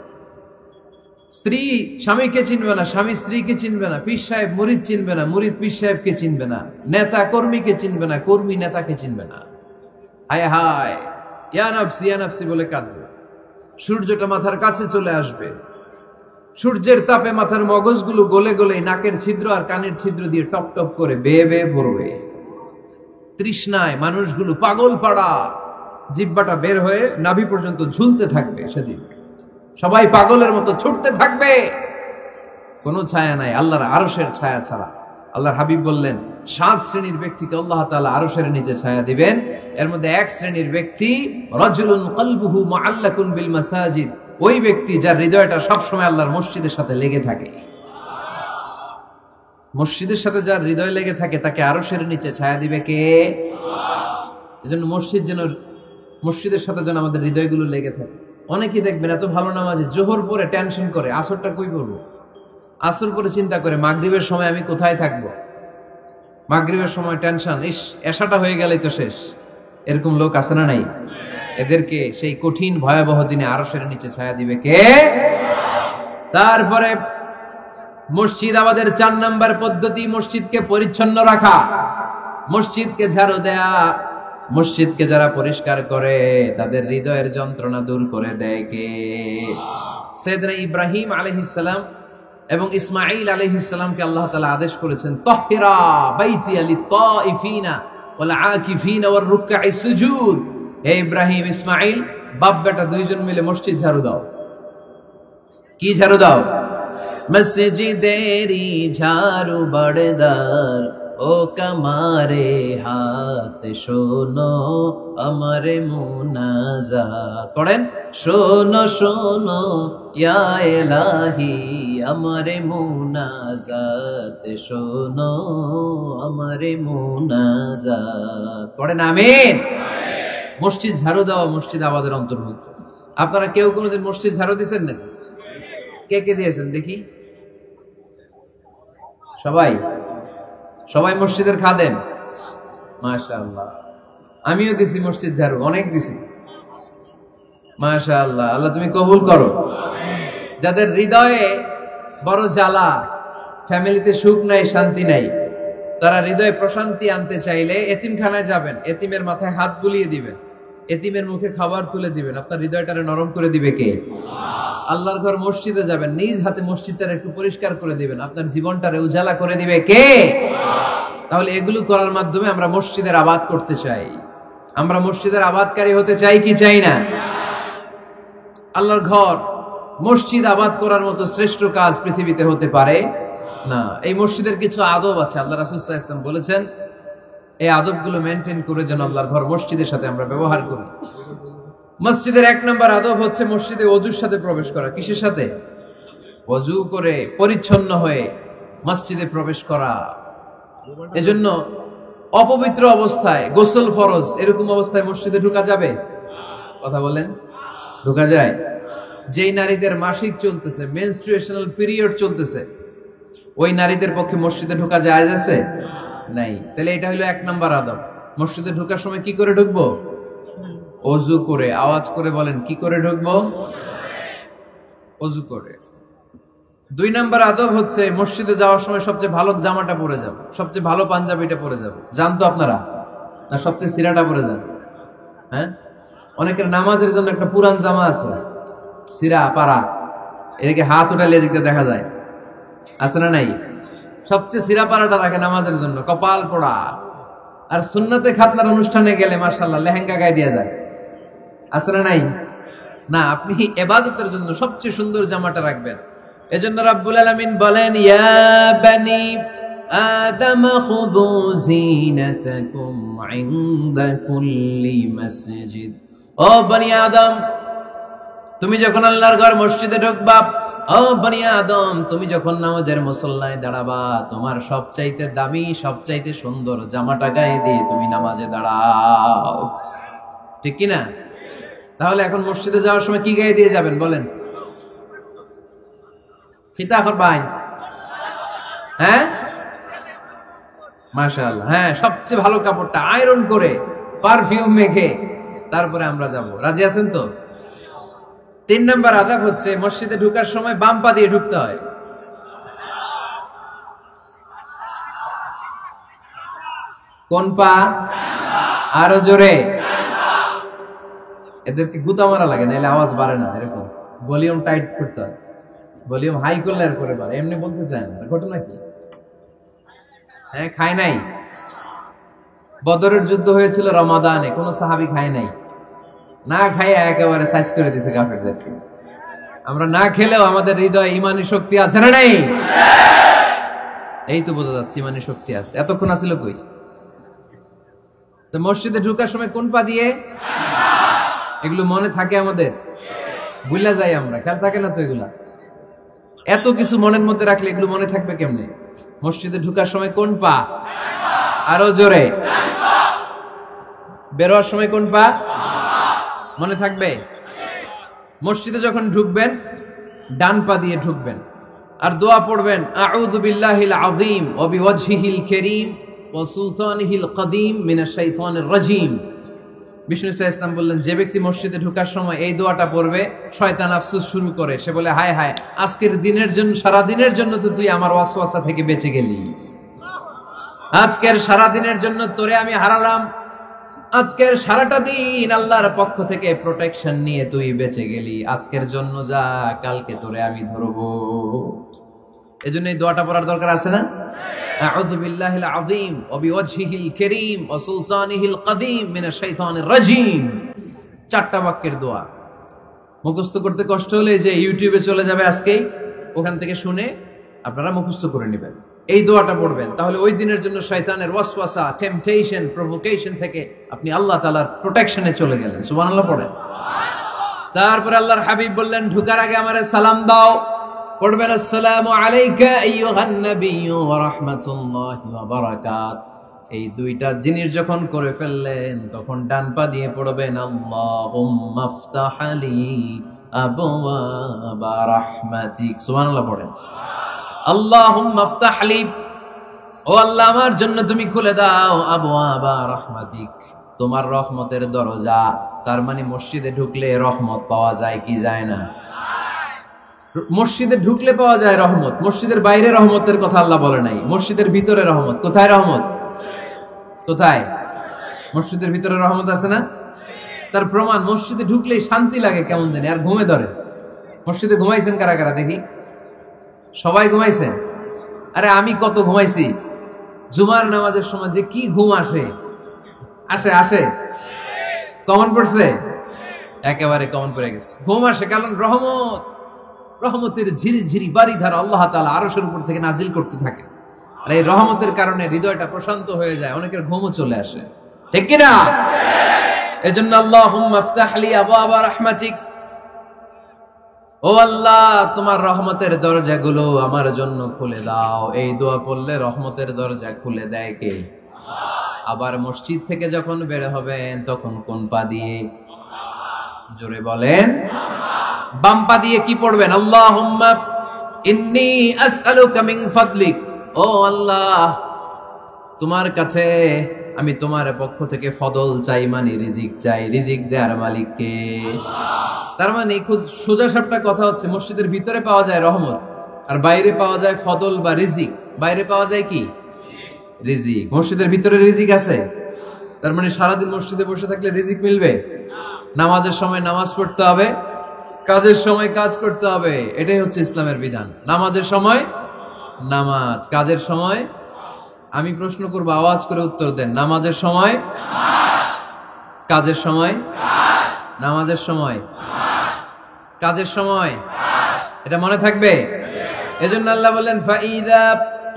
স্ত্রী স্বামীকে চিনবে না, স্বামী স্ত্রীকে চিনবে না, পীর সাহেব মুরিদ চিনবে না, মুরিদ পীর সাহেবকে চিনবে না, নেতা কর্মীকে চিনবে না, কর্মী নেতাকে চিনবে না। হায় হায়, ইয়া নাফসি বলে কাঁদবে। সূর্যটা মাথার কাছে চলে আসবে, সূর্যের তাপে মাথার মগজগুলো গলে গলে নাকের ছিদ্র আর কানের ছিদ্র দিয়ে টপ টপ করে বেয়ে বেয়ে পড়বে। তৃষ্ণায় মানুষগুলো পাগল পাড়া, জিহ্বাটা বের হয়ে নাভি পর্যন্ত ঝুলতে থাকবে। সেদিন সবাই পাগলের মতো ছুটতে থাকবে, কোনো ছায়া নাই আল্লাহর আরশের ছায়া ছাড়া। আল্লাহর হাবিব বললেন, 7 শ্রেণীর ব্যক্তিকে আল্লাহ তাআলা আরশের নিচে ছায়া দিবেন। এর মধ্যে 1 শ্রেণীর ব্যক্তি, রাজুলুন কলবুহু মুআল্লাকুন বিল মাসাজিদ, ওই ব্যক্তি যার হৃদয়টা সবসময় আল্লাহর মসজিদের সাথে লেগে থাকে। মসজিদের সাথে যার হৃদয় লেগে থাকে তাকে আরশের নিচে ছায়া দিবে কে? এজন্য মসজিদের সাথে যেন আমাদের হৃদয়গুলো লেগে থাকে। অনেকেই দেখবেন এত ভালো নামাজে, জোহর পরে টেনশন করে আসরটা কই পড়বো, আসর পরে চিন্তা করে মাগরিবের সময় আমি কোথায় থাকবো, মাগরিবের সময় টেনশন, ইস এশাটা হয়ে গেলেই তো শেষ। এরকম লোক আছে না নাই? এদেরকে সেই কঠিন ভয়াবহ দিনে আরশের নিচে ছায়া দিবে কে? তারপরে মসজিদ আমাদের 4 নম্বর পদ্ধতি, মসজিদকে পরিচ্ছন্ন রাখা, মসজিদকে ঝাড়ু দেয়া। মসজিদকে যারা পরিষ্কার করে তাদের হৃদয়ের যন্ত্রণা দূর করে দেয় কে? সাইয়েদনা ইব্রাহিম আলাইহিস সালাম এবং ইসমাঈল আলাইহিস সালামকে আল্লাহ তাআলা আদেশ করেছেন, তাহহিরা বাইতিয়া লিত-তাইফিনা ওয়াল আকিফিনা ওয়ার রুকআইস সুজুদ। হে ইব্রাহিম, ইসমাঈল, বাপ বেটা দুইজন মিলে মসজিদ ঝাড়ু দাও। কি ঝাড়ু দাও? মসজিদেরি ঝাড়ু বড়দার, ও কামারে হাত শোনো আমারে মুনাজাত। পড়েন, শোনো শোনো ইয়া ইলাহি আমারে মুনাজাত, শোনো আমারে মুনাজাত। পড়েন আমিন। মসজিদ ঝাড়ু দেওয়া মসজিদ আমাদের অন্তর্ভুক্ত। আপনারা কেউ কোনোদিন মসজিদ ঝাড়ু দিয়েছেন নাকি? কে কে দিয়েছেন দেখি? সবাই মসজিদের খাদেম? মাশাআল্লাহ। আমিও দিছি মসজিদ ঝাড়ু, অনেক দিছি। মাশাআল্লাহ, আল্লাহ তুমি কবুল করো। যাদের হৃদয়ে বড় জ্বালা, ফ্যামিলিতে সুখ নাই, শান্তি নাই, তারা হৃদয়ে প্রশান্তি আনতে চাইলে এতিমখানায় যাবেন, এতিমের মাথায় হাত বুলিয়ে দিবেন, এতিমের মুখে খাবার তুলে দিবেন, আপনার হৃদয়টারে নরম করে দিবে কে? আল্লাহর ঘর মসজিদে যাবেন, নিজ হাতে মসজিদটা একটু পরিষ্কার করে দিবেন, আপনার জীবনটারে উজালা করে দিবে কে? তাহলে এগুলো করার মাধ্যমে আমরা মসজিদের আবাদ করতে চাই। আমরা মসজিদের আবাদকারী হতে চাই কি চাই না? আল্লাহর ঘর মসজিদ আবাদ করার মতো শ্রেষ্ঠ কাজ পৃথিবীতে হতে পারে না। এই মসজিদের কিছু আদব আছে, আল্লাহ রাসূল সাল্লাল্লাহু আলাইহি ওয়াসাল্লাম বলেছেন এই আদবগুলো মেনটেন করে যেন আল্লাহর ঘর মসজিদের সাথে আমরা ব্যবহার করি। মসজিদের 1 নম্বর আদব হচ্ছে মসজিদে ওযুর সাথে প্রবেশ করা। কিসের সাথে? ওযু করে পরিচ্ছন্ন হয়ে মসজিদে প্রবেশ করা। এজন্য অপবিত্র অবস্থায় গোসল ফরজ, এরকম অবস্থায় মসজিদে ঢোকা যাবে? কথা বলেন, ঢোকা যায়? যেই নারীদের মাসিক চলতেছে, মেনস্ট্রুয়েশনাল পিরিয়ড চলতেছে, ওই নারীদের পক্ষে মসজিদে ঢোকা জায়েজ আছে? নাই। তাহলে এটা হলো 1 নম্বর আদব। মসজিদে ঢোকার সময় কি করে ঢুকবো? ওযু করে। আওয়াজ করে বলেন, কি করে ঢুকবো? ওযু করে। 2 নম্বর আদব হচ্ছে মসজিদে যাওয়ার সময় সবচেয়ে ভালো জামাটা পরে যাব, সবচেয়ে ভালো পাঞ্জাবিটা পরে যাব। জানতো আপনারা? না সবচেয়ে সিরাটা পরে যান? হ্যাঁ, অনেকের নামাজের জন্য একটা পুরান জামা আছে, সিরা পাড়া, এদিকে হাত উঠালে এদিকে দেখা যায়, আছে না নাই? সবচেয়ে সিরা পাড়াটা রাখে নামাজের জন্য, কপাল পোড়া। আর সুন্নতে খাতনার অনুষ্ঠানে গেলে মাশাআল্লাহ লেহেঙ্গা গায়ে দিয়ে যায়, আছে না নাই? না, আপনি ইবাদতের জন্য সবচেয়ে সুন্দর জামাটা রাখবেন। এজন্য রাব্বুল আলামিন বলেন, ইয়া বানি আদম খুযু যিনাতাকুম ইনদা কুল্লি মসজিদ। ও বনি আদম, তুমি যখন আল্লাহর ঘর মসজিদে ঢুকবা, ও বনি আদম, তুমি যখন নামাজের মুসল্লায় দাঁড়াবা, তোমার সবচাইতে দামি, সবচাইতে সুন্দর জামাটা গায়ে দিয়ে তুমি নামাজে দাঁড়াও। ঠিক কি না? তাহলে এখন মসজিদে যাওয়ার সময় কি গায়ে দিয়ে যাবেন বলেন? ফিতা করবাই? হ্যাঁ, মাশাআল্লাহ। হ্যাঁ, সবচেয়ে ভালো কাপড়টা আয়রন করে পারফিউম মেখে তারপরে আমরা যাব। রাজি আছেন তো? 3 নম্বর আদব হচ্ছে মসজিদে ঢোকার সময় বাম পা দিয়ে ঢুকতে হয়। কোন পা? আরো জোরে। এদেরকে গুতা মারা লাগে, নাহলে আওয়াজ বাড়ে না। এরকম ভলিউম টাইট করতে হয়, ভলিউম হাই করলে আর করে বাড়ে। এমনি বলতে চায় না। ঘটনা কি? হ্যাঁ, খায় নাই। বদরের যুদ্ধ হয়েছিল রমাদানে, কোন সাহাবী খায় নাই। না খাইয়া একেবারে সাইজ করে দিছে কাফেরদেরকে। আমরা না খেলেও আমাদের হৃদয়ে ইমানি শক্তি আছে না নাই? এই তো বোঝা যাচ্ছে ইমানি শক্তি আছে। এতক্ষণ আছিল কই? তো মসজিদে ঢোকার সময় কোন পা দিয়ে? এগুলো মনে থাকে আমাদের? ভুলা যাই আমরা, খেয়াল থাকে না তো এগুলা। এত কিছু মনের মধ্যে রাখলে এগুলো মনে থাকবে কেমনে? মসজিদে ঢোকার সময় কোন পা? আরো জোরে। বেরোয়ার সময় কোন পা? মনে থাকবে? মসজিদে যখন ঢুকবেন ডান পা দিয়ে ঢুকবেন, আর দোয়া পড়বেন, আউযু বিল্লাহিল আযীম ওয়া বিওয়াজহিল কারীম ওয়া সুলতানিহিল কদীম মিনাশ শাইতানির রাজীম। বিষ্ণু সাল্লাল্লাহু আলাইহি ওয়াসাল্লাম বললেন, যে ব্যক্তি মসজিদে ঢোকার সময় এই দোয়াটা পড়বে, শয়তান আফসোস শুরু করে। সে বলে, হায় হায়, আজকের দিনের জন্য, সারা দিনের জন্য তো তুই আমার ওয়াসওয়াসা থেকে বেঁচে গেলি। আজকের সারা দিনের জন্য তোরে আমি হারালাম। আজকের সারাটা দিন আল্লাহর পক্ষ থেকে প্রোটেকশন নিয়ে তুই বেঁচে গেলি। আজকের জন্য যা, কালকে তোরে আমি ধরবো। এজন্য এই দোয়াটা পড়ার দরকার আছে না? আউযু বিল্লাহিল আযীম ওয়া বিওয়াজহিল কারীম ওয়া সুলতানিহিল কদীম মিনাশ শাইতানির রাজীম। 4টা বাক্যের দোয়া। মুখস্থ করতে কষ্ট হলে যে ইউটিউবে চলে যাবে আজকেই, ওখান থেকে শুনে আপনারা মুখস্থ করে নেবেন। এই দোয়াটা পড়বেন, তাহলে ওই দিনের জন্য শয়তানের ওয়াসওয়াসা, টেম্পটেশন, প্রভোকেশন থেকে আপনি আল্লাহ তাআলার প্রোটেকশনে চলে গেলেন। সুবহানাল্লাহ পড়েন। তারপরে আল্লাহর হাবিব বললেন, ঢোকার আগে আমারে সালাম দাও। পড়বেন, আসসালামু আলাইকা আইয়ুহান নাবিয়্যু ওয়া রাহমাতুল্লাহি ওয়া বারাকাত। এই 2টা জিনিস যখন করে ফেললেন, তখন ডান পা দিয়ে পড়বেন, আল্লাহুম্মা আফতাহ লি আবওয়াবা রাহমাতিক। সুবহানাল্লাহ পড়েন। আল্লাহুম্মা আফতাহ লি, ও আল্লাহ আমার জন্য তুমি খুলে দাও, আবওয়াবা রাহমাতিক, তোমার রহমতের দরজা। তার মানে মসজিদে ঢুকলে রহমত পাওয়া যায় কি যায় না? মসজিদে ঢুকলে পাওয়া যায় রহমত। মসজিদের বাইরে রহমতের কথা আল্লাহ বলে নাই, মসজিদের ভিতরে রহমত। কোথায় রহমত? কোথায়? মসজিদের ভিতরে রহমত আছে না? তার প্রমাণ, মসজিদে ঢুকলেই শান্তি লাগে কেমন জানি, আর ঘুমে ধরে। মসজিদে ঘুমাইছেন কারা কারা দেখি? সবাই ঘুমাইছেন? আরে আমি কত ঘুমাইছি। জুমার নামাজের সময় যে কি ঘুম আসে, আসে আসে কমন পড়ছে, একেবারে কমন পড়ে গেছে। ঘুম আসে কারণ রহমতের ঝিরি ঝিরি বাড়িধারা আল্লাহ তাআলা আরশের উপর থেকে নাজিল করতে থাকে। আর এই রহমতের কারণে হৃদয়টা প্রশান্ত হয়ে যায়, অনেকের ঘুমও চলে আসে, ঠিক কিনা? এজন্য আল্লাহুম্মা ইফতাহ লি আবওয়াবা রাহমাতিক, ও আল্লাহ তোমার রহমতের দরজাগুলো আমার জন্য খুলে দাও। এই দোয়া পড়লে রহমতের দরজা খুলে দেয় কে? আবার মসজিদ থেকে যখন বের হবেন তখন কোন পা দিয়ে? জোরে বলেন। বাম পা দিয়ে কি পড়বেন? আল্লাহুম্মা ইন্নী আসআলুকা মিন ফাদলিক, ও আল্লাহ তোমার কাছে আমি তোমার পক্ষ থেকে ফদল চাই, মানে রিজিক চাই। রিজিক দেওয়ার মালিক কে? তার মানে খুব সোজা সাপটা কথা হচ্ছে, মসজিদের ভিতরে পাওয়া যায় রহমত, আর বাইরে পাওয়া যায় ফদল বা রিজিক। বাইরে পাওয়া যায় কি? রিজিক। মসজিদের ভিতরে রিজিক আছে। তার মানে সারাদিন মসজিদে বসে থাকলে রিজিক মিলবে? নামাজের সময় নামাজ পড়তে হবে, কাজের সময় কাজ করতে হবে। এটাই হচ্ছে ইসলামের বিধান। নামাজের সময় নামাজ, কাজের সময়। আমি প্রশ্ন করবো, আওয়াজ করে উত্তর দেন। নামাজের সময়, কাজের সময়, নামাজের সময়, কাজের সময়। এটা মনে থাকবে। এজন্য আল্লাহ বলেন ফাইদা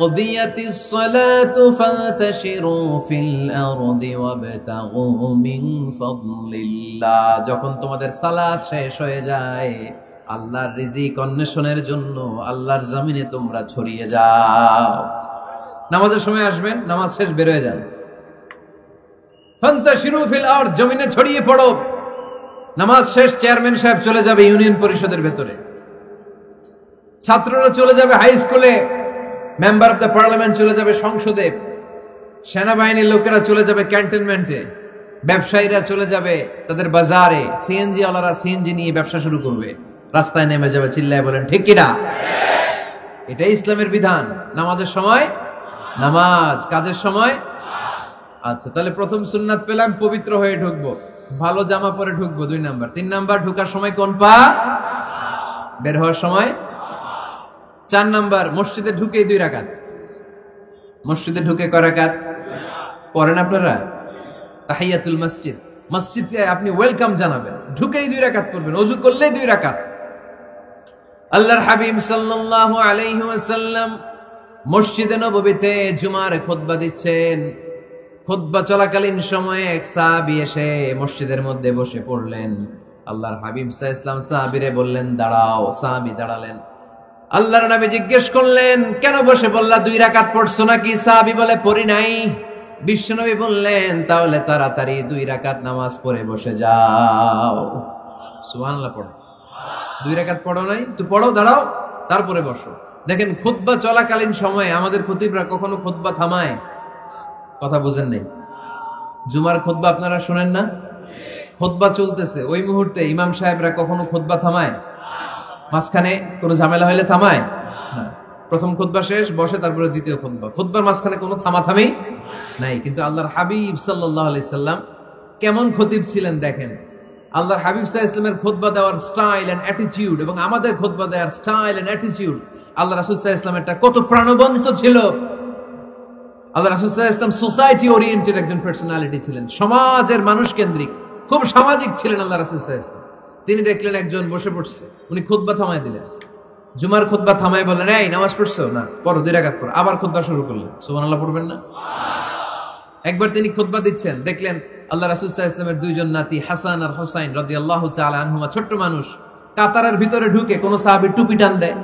কুদিয়াতিস সালাতু ফান্তাশিরু ফিল আরদি ওয়াবতাগু মিন ফাদলিল্লাহ। যখন তোমাদের সালাত শেষ হয়ে যায়, আল্লাহর রিজিক অন্বেষণের জন্য আল্লাহর জমিনে তোমরা ছড়িয়ে যাও। নামাজের সময় আসবেন, নামাজ শেষ বের হয়ে যান। ফান্তাশিরু ফিল আরদ, জমিনে ছড়িয়ে পড়ো। নামাজ শেষ, চেয়ারম্যান সাহেব চলে যাবে ইউনিয়ন পরিষদের ভেতরে, ছাত্ররা চলে যাবে হাই স্কুলে, মেম্বার অফ দ্য পার্লামেন্ট চলে যাবে সংসদে, সেনাবাহিনীর লোকেরা চলে যাবে ক্যান্টনমেন্টে, ব্যবসায়ীরা চলে যাবে তাদের বাজারে, সিএনজি ওয়ালারা সিএনজি নিয়ে ব্যবসা শুরু করবে, রাস্তায় নেমে যাবে। চিল্লায় বলেন ঠিক কিনা? এটাই ইসলামের বিধান। নামাজের সময় নামাজ, কাজের সময়। আচ্ছা, তাহলে প্রথম সুন্নাত পেলাম, পবিত্র হয়ে ঢুকবো, ভালো জামা পরে ঢুকবো। 2 নাম্বার। 3 নাম্বার, ঢুকার সময় কোন পা? বের হওয়ার সময়। 4 নাম্বার, মসজিদে ঢুকে 2 রাকাত। মসজিদে ঢুকে কয় রাকাত পড়েন আপনারা? তাহিয়াতুল মসজিদ। মসজিদে আপনি ওয়েলকাম জানাবেন, ঢুকেই 2 রাকাত পড়বেন, ওযু করলেই 2 রাকাত। আল্লাহর হাবিব সাল্লাল্লাহু আলাইহি ওয়াসাল্লাম মসজিদে নববীতে জুমার খুতবা দিচ্ছেন। খুতবা চলাকালীন সময়ে এক সাহাবী এসে মসজিদের মধ্যে বসে পড়লেন। আল্লাহর হাবিব সাল্লাল্লাহু আলাইহি ওয়াসাল্লাম সাহাবীরে বললেন দাঁড়াও। সাহাবী দাঁড়ালেন। আল্লাহর নবী জিজ্ঞেস করলেন কেন বসে পড়লা, 2 রাকাত পড়ছো নাকি? সাহাবী বলে পড়ি নাই। বিশ্বনবী বললেন তাহলে তাড়াতাড়ি 2 রাকাত নামাজ পড়ে বসে যাও। সুবহানাল্লাহ। পড়ো। 2 রাকাত পড়ো নাই তো পড়ো, দাঁড়াও, তারপরে বসো। দেখেন খুতবা চলাকালীন সময়ে আমাদের খতিবরা কখনো খুতবা থামায়? কথা বুঝেন নাই? জুমার খুতবা আপনারা শুনেন না? খুতবা চলতেছে, ওই মুহূর্তে ইমাম সাহেবরা কখনো খুতবা থামায়? মাঝখানে কোনো ঝামেলা হলে থামায় না। প্রথম খুতবা শেষ, বসে, তারপরে দ্বিতীয় খুতবা। খুতবার মাঝখানে কোনো থামাথামি নাই। কিন্তু আল্লাহর হাবিব সাল্লাল্লাহু আলাইহি সাল্লাম কেমন খতিব ছিলেন দেখেন। আল্লাহর হাবিব সাল্লাল্লাহু আলাইহি সাল্লামের খুতবা দেওয়ার স্টাইল এন্ড অ্যাটিটিউড এবং আমাদের খুতবা দেওয়ার স্টাইল এন্ড অ্যাটিটিউড, আল্লাহ রাসূল সাল্লাল্লাহু আলাইহি সাল্লামেরটা কত প্রাণবন্ত ছিল। আল্লাহ রাসূল সাল্লাল্লাহু আলাইহি সাল্লাম সোসাইটি ওরিয়েন্টেড একজন পার্সোনালিটি ছিলেন, সমাজের মানুষ কেন্দ্রিক, খুব সামাজিক ছিলেন আল্লাহ রাসূল সাল্লাল্লাহু আলাইহি সাল্লাম। তিনি দেখলেন একজন বসে পড়ছে, উনি খুতবা থামায় দিলেন। জুমার খুতবা থামায় বললেন এই নামাজ পড়ছো না, পড়ো 2 রাকাত পড়ো। আবার খুতবা শুরু করলেন। সুবহানাল্লাহ পড়বেন না? একবার তিনি খুতবা দিচ্ছেন, দেখলেন আল্লাহ রাসূল সাল্লাল্লাহু আলাইহি ওয়াসাল্লামের 2 জন নাতি হাসান আর হুসাইন রাদিয়াল্লাহু তাআলা আনহুমা, ছোট্ট মানুষ, কাতারের ভিতরে ঢুকে কোন সাহাবী টুপি টান দেয়,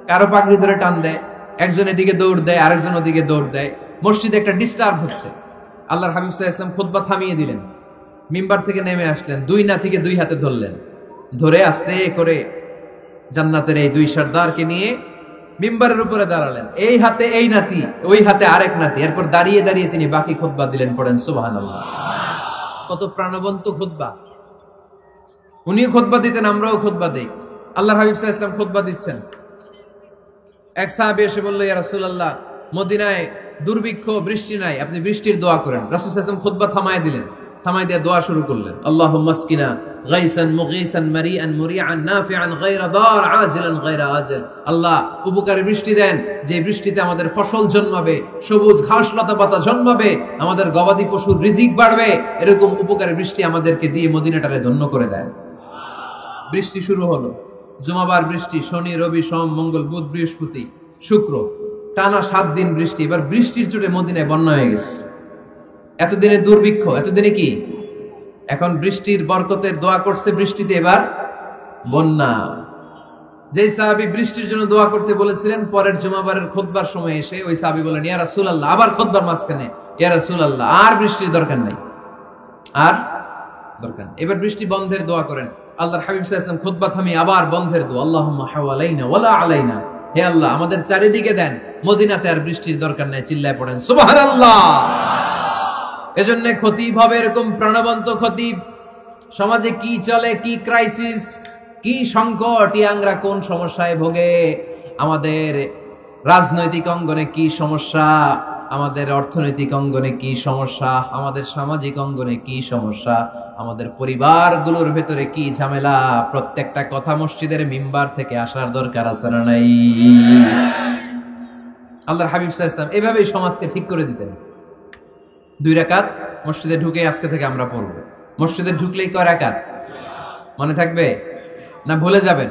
কারো পাগড়ি ধরে টান দেয়, একজন এদিকে দৌড় দেয়, আরেকজন ওদিকে দৌড় দেয়। মসজিদে একটা ডিস্টার্ব হচ্ছে। আল্লাহর হাবিব সাল্লাল্লাহু আলাইহি ওয়াসাল্লাম খুতবা থামিয়ে দিলেন, মিম্বার থেকে নেমে আসলেন, 2 নাতিকে 2 হাতে ধরলেন, ধরে আস্তে করে জান্নাতের এই 2 সর্দারকে নিয়ে মিম্বারের উপরে দাঁড়ালেন। এই হাতে এই নাতি, ওই হাতে আরেক নাতি। এরপর দাঁড়িয়ে দাঁড়িয়ে তিনি বাকি খুতবা দিলেন। পড়েন সুবহানাল্লাহ। কত প্রাণবন্ত খুতবা। উনিও খুতবা দিতেন, আমরাও খুতবা দেই। আল্লাহর হাবিব সাল্লাল্লাহু আলাইহি ওয়াসাল্লাম খুতবা দিচ্ছেন, এক সাহাবী এসে বলল ইয়া রাসূলুল্লাহ, মদিনায় দুর্ভিক্ষ, বৃষ্টি নাই, আপনি বৃষ্টির দোয়া করেন। রাসূল সাল্লাল্লাহু আলাইহি ওয়াসাল্লাম খুতবা থামায় দিলেন। থামাই দিয়ে দোয়া শুরু করলেন, আল্লাহুম্মা আসকিনা গাইসান মুগীসান মারিআন মুরিআন নাফিআন গায়রা দার আজিলান গায়রা আজিল। আল্লাহ উপকারী বৃষ্টি দেন, যে বৃষ্টিতে আমাদের ফসল জন্মাবে, সবুজ ঘাস লতা পাতা জন্মাবে, আমাদের গবাদি পশুর রিজিক বাড়বে, এরকম উপকারী বৃষ্টি আমাদেরকে দিয়ে মদিনাটারে ধন্য করে দেয়। বৃষ্টি শুরু হলো, জুমাবার বৃষ্টি, শনি রবি সোম মঙ্গল বুধ বৃহস্পতি শুক্র, টানা 7 দিন বৃষ্টি। এবার বৃষ্টির চোটে মদিনায় বন্যা হয়ে গেছে। এতদিনে দুর্ভিক্ষ, এতদিনে কি, এখন বৃষ্টির বরকতের দোয়া করছে, বৃষ্টিতে এবার বন্যা। যেই সাহাবী বৃষ্টির জন্য দোয়া করতে বলেছিলেন, পরের জুমাবারের খুতবার সময় এসে ওই সাহাবী বলেন, ইয়া রাসূলুল্লাহ, আবার খুতবার মাঝখানে, ইয়া রাসূলুল্লাহ, আর বৃষ্টির দরকার নাই, আর দরকার নেই, এবার বৃষ্টি বন্ধের দোয়া করেন। আল্লাহর হাবিব সাল্লাল্লাহু আলাইহি ওয়াসাল্লাম খুতবা থামিয়ে আবার বন্ধের দোয়া, আল্লাহুম্মা হাওয়ালাইনা ওয়ালা আলাইনা, হে আল্লাহ আমাদের চারিদিকে দেন, মদিনাতে আর বৃষ্টির দরকার নাই। চিল্লায় পড়েন সুবহানাল্লাহ। এজন্য খতিব হবে এরকম প্রাণবন্ত খতিব। সমাজে কি চলে, কি ক্রাইসিস, কি সংকট, ইয়াংরা কোন সমস্যায় ভোগে, আমাদের রাজনৈতিক অঙ্গনে কি সমস্যা, আমাদের অর্থনৈতিক অঙ্গনে কি সমস্যা, আমাদের সামাজিক অঙ্গনে কি সমস্যা, আমাদের পরিবারগুলোর ভেতরে কি ঝামেলা, প্রত্যেকটা কথা মসজিদের মিম্বার থেকে আসার দরকার আছে না নাই? আল্লাহর হাবিব সাল্লাল্লাহু আলাইহি ওয়াসাল্লাম এভাবেই সমাজকে ঠিক করে দিতেন। 2 রাকাত মসজিদে ঢুকে আজকে থেকে আমরা পড়ব। মসজিদে ঢুকলেই কয় রাকাত মনে থাকবে না ভুলে যাবেন?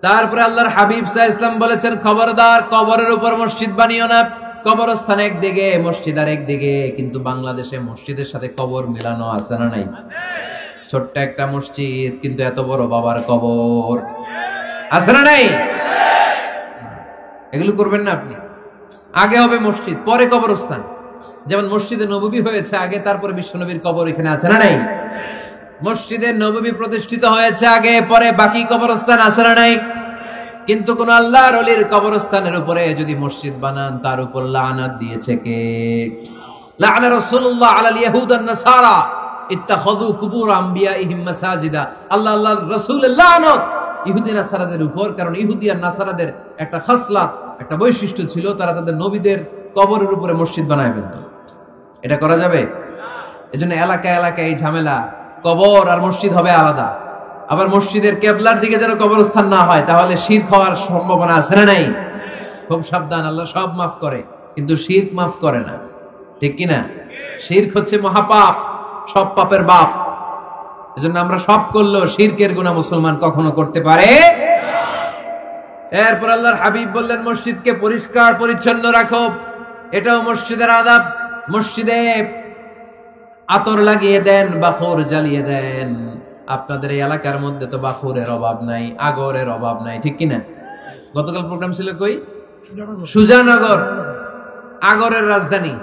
তারপরে আল্লাহর হাবিব সাল্লাল্লাহু আলাইহি ওয়াসাল্লাম বলেছেন, খবরদার কবরের উপর মসজিদ বানিও না। কবরস্থান একদিকে, মসজিদ আর একদিকে। কিন্তু বাংলাদেশে মসজিদের সাথে কবর মেলানো আছে না নাই? ছোট্ট একটা মসজিদ, কিন্তু এত বড় বাবার কবর আছে না নাই? এগুলো করবেন না আপনি। আগে হবে মসজিদ, পরে কবরস্থান। যেমন মসজিদে নববী হয়েছে আগে, তারপরে বিশ্বনবীর কবর এখানে আছে না নাই? মসজিদে নববী প্রতিষ্ঠিত হয়েছে আগে, পরে বাকি কবরস্থান আছে না নাই? কিন্তু কোন আল্লাহর ওলির কবরস্থানের উপরে যদি মসজিদ বানান, তার উপর লানাত দিয়েছে কে? লাআনা রাসূলুল্লাহ আলাল ইয়াহুদ ওয়ান নাসারা ইত্তাখাযু কুবুর আমবিয়াইহিম মাসাজিদা। আল্লাহর রাসূলের লানত ইহুদি নাসারাদের উপর, কারণ ইহুদি আর নাসারাদের একটা খাসলাত, একটা বৈশিষ্ট্য ছিল, তারা তাদের নবীদের কবরের উপরে মসজিদ বানায় ফেলত। এটা করা যাবে? এজন্য এলাকায় এলাকায় এই ঝামেলা, কবর আর মসজিদ হবে আলাদা। আবার মসজিদের কেবলার দিকে যেন কবরস্থান না হয়, তাহলে শিরক হওয়ার সম্ভাবনা আছে না নাই? খুব সাবধান, আল্লাহ সব মাফ করে কিন্তু শিরক মাফ করে না, ঠিক কিনা? শিরক হচ্ছে মহাপাপ, সব পাপের বাপ। এজন্য আমরা সব করলেও শিরকের গুনাহ মুসলমান কখনো করতে পারে। এরপর আল্লাহর হাবিব বললেন, মসজিদকে পরিষ্কার পরিচ্ছন্ন রাখো, এটাও মসজিদের আদাব। মসজিদে আতর লাগিয়ে দেন, বাখর জ্বালিয়ে দেন। আপনাদের এই এলাকার মধ্যে তো বাখুরের অভাব নাই, আগরের অভাব নাই, ঠিক কিনা? গতকাল প্রোগ্রাম ছিল কই? সুজানগর, আগরের রাজধানী।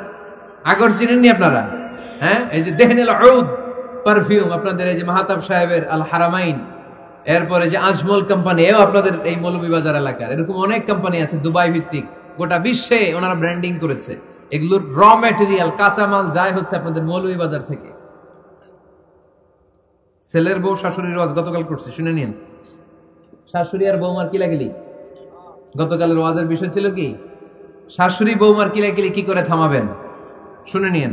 আগর চিনেননি আপনারা? হ্যাঁ, এই যে দেহনেল উদ পারফিউম, আপনাদের এই যে মাহতাব সাহেবের আল হারামাইন, এরপরে যে আজমল কোম্পানি, এও আপনাদের এই মৌলভীবাজার এলাকার। এরকম অনেক কোম্পানি আছে দুবাই ভিত্তিক, গোটা বিশ্বে ওনারা ব্র্যান্ডিং করেছে। এগুলোর র ম্যাটেরিয়াল, কাঁচামাল যায় হচ্ছে আপনাদের মৌলভীবাজার থেকে। ছেলের বউ শাশুড়ির ওয়াজ গতকাল করছে, শুনে নিন। শাশুড়ি আর বৌমার কিলাকিলি, গতকালের ওয়াজের বিষয় ছিল কি? শাশুড়ি বৌমার কিলাকিলি কি করে থামাবেন, শুনে নিন।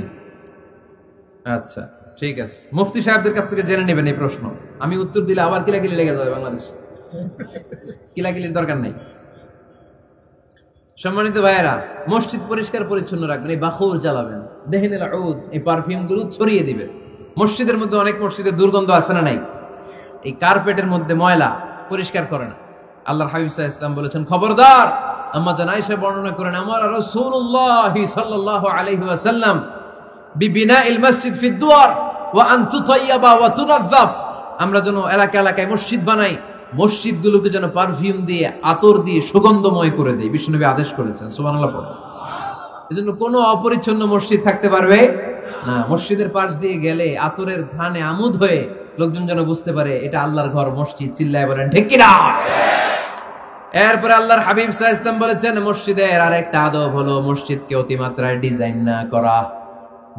আচ্ছা ঠিক আছে, মুফতি সাহেবদের কাছ থেকে জেনে নেবেন এই প্রশ্ন। আমি উত্তর দিলে আবার কিলাকিলি লেগে যাবে বাংলাদেশ। কিলাকিলির দরকার নেই। সম্মানিত ভাইয়েরা, মসজিদ পরিষ্কার পরিচ্ছন্ন রাখবেন, এই বাখুর জ্বালাবেন, দেহনেল উদ, এই পারফিউম গুলো ছড়িয়ে দিবেন। মসজিদের মধ্যে অনেক মসজিদে দুর্গন্ধ আছে না নাই? এই কার্পেটের মধ্যে ময়লা, পরিষ্কার করে না। আল্লাহর হাবিব সাল্লাল্লাহু আলাইহি ওয়াসাল্লাম বলেছেন, খবরদার। আম্মা জান আয়েশা বর্ণনা করেন, আমার রাসূলুল্লাহ সাল্লাল্লাহু আলাইহি ওয়াসাল্লাম বিবিনাইল মসজিদ ফি দুয়ার ওয়া আন তুতাইয়াবা ওয়া তুনাযাফ। আমরা যেন এলাকা এলাকায় মসজিদ বানাই, মসজিদগুলোকে যেন পারফিউম দিয়ে, আতর দিয়ে সুগন্ধময় করে দেয়। বিশ্বনবী আদেশ করেছেন, সুবহানাল্লাহ পড়ুন। এজন্য কোনো অপরিচ্ছন্ন মসজিদ থাকতে পারবে না। মসজিদের পাশ দিয়ে গেলে আতরের ঘ্রাণে আমোদ হয়ে লোকজন যেন বুঝতে পারে এটা আল্লাহর ঘর, মসজিদ। চিল্লায় বলেন ঠিক কিনা? এরপরে আল্লাহর হাবিব সাল্লাল্লাহু আলাইহি ওয়াসাল্লাম বলেছেন, মসজিদের আরেকটা আদব হলো মসজিদকে অতিমাত্রায় ডিজাইন না করা।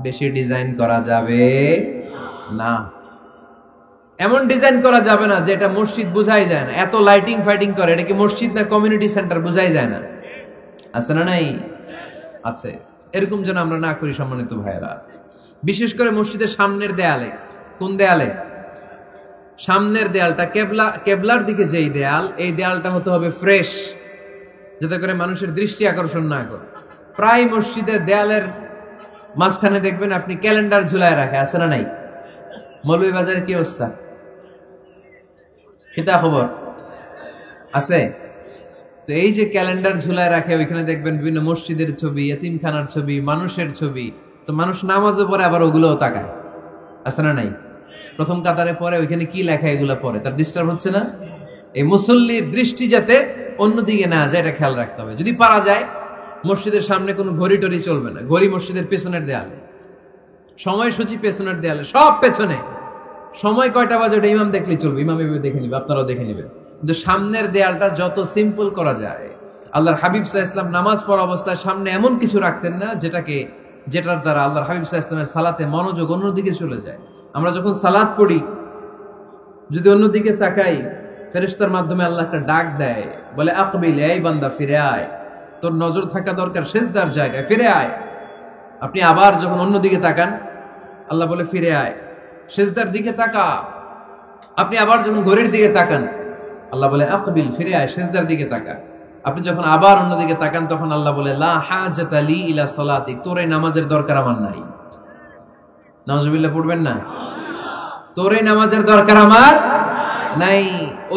বেশি ডিজাইন করা যাবে না। এমন ডিজাইন করা যাবে না যে এটা মসজিদ বোঝাই যায় না। এত লাইটিং ফাইটিং করে, এটা কি মসজিদ না কমিউনিটি সেন্টার বোঝাই যায় না? আছে না নাই? আছে। এরকম যেন আমরা না করি সম্মানিত ভাইয়েরা। বিশেষ করে মসজিদের সামনের দেয়ালে। কোন দেয়ালে? সামনের দেয়ালটা, কেবলার দিকে যেই দেয়াল, এই দেয়ালটা হতে হবে ফ্রেশ, যাতে করে মানুষের দৃষ্টি আকর্ষণ না করে। প্রায় মসজিদের দেয়ালের মাঝখানে দেখবেন আপনি ক্যালেন্ডার ঝুলায় রাখে, আছে না নাই? মৌলভীবাজারের কি অবস্থা? খিতা খবর আছে? তো এই যে ক্যালেন্ডার ঝুলায় রাখে, ওইখানে দেখবেন বিভিন্ন মসজিদের ছবি, এতিমখানার ছবি, মানুষের ছবি। তো মানুষ নামাজও পড়ে, আবার ওগুলোও তাকায়, আছে না নাই? প্রথম কাতারে পরে ওইখানে কি লেখা, এগুলো পরে, তার ডিস্টার্ব হচ্ছে না? এই মুসল্লির দৃষ্টি যাতে অন্যদিকে না যায়, এটা খেয়াল রাখতে হবে। যদি পারা যায়, মসজিদের সামনে কোনো ঘড়ি টড়ি চলবে না। ঘড়ি মসজিদের পেছনের দেয়ালে, সময়সূচি পেছনের দেয়ালে, সব পেছনে। সময় কয়টা বাজে ওটা ইমাম দেখলেই চলবে, ইমাম এভাবে দেখে নিবে, আপনারাও দেখে নেবেন। কিন্তু সামনের দেয়ালটা যত সিম্পল করা যায়। আল্লাহর হাবিব সাল্লাল্লাহু আলাইহি ওয়াসাল্লাম নামাজ পড়া অবস্থায় সামনে এমন কিছু রাখতেন না যেটার দ্বারা আল্লাহর হাবিব সাল্লাল্লাহু আলাইহি ওয়াসাল্লামের সালাতে মনোযোগ অন্যদিকে চলে যায়। আমরা যখন সালাত পড়ি, যদি অন্যদিকে তাকাই, ফেরেশতার মাধ্যমে আল্লাহ একটা ডাক দেয়, বলে আকবিল, এই বান্দা ফিরে আয়, তোর নজর থাকা দরকার সিজদার জায়গায়, ফিরে আয়। আপনি আবার যখন অন্যদিকে তাকান, আল্লাহ বলে ফিরে আয়, সিজদার দিকে তাকা। আপনি আবার যখন ঘড়ির দিকে তাকান, আল্লাহ বলে আকবিল, ফিরে আয়, সিজদার দিকে তাকা। আপনি যখন আবার অন্যদিকে তাকান, তখন আল্লাহ বলে লা হাজাতা লি ইলা সালাতিক, তোর এই নামাজের দরকার আমার নাই। নাউজুবিল্লাহ পড়বেন না? তোর এই নামাজের দরকার আমার নাই।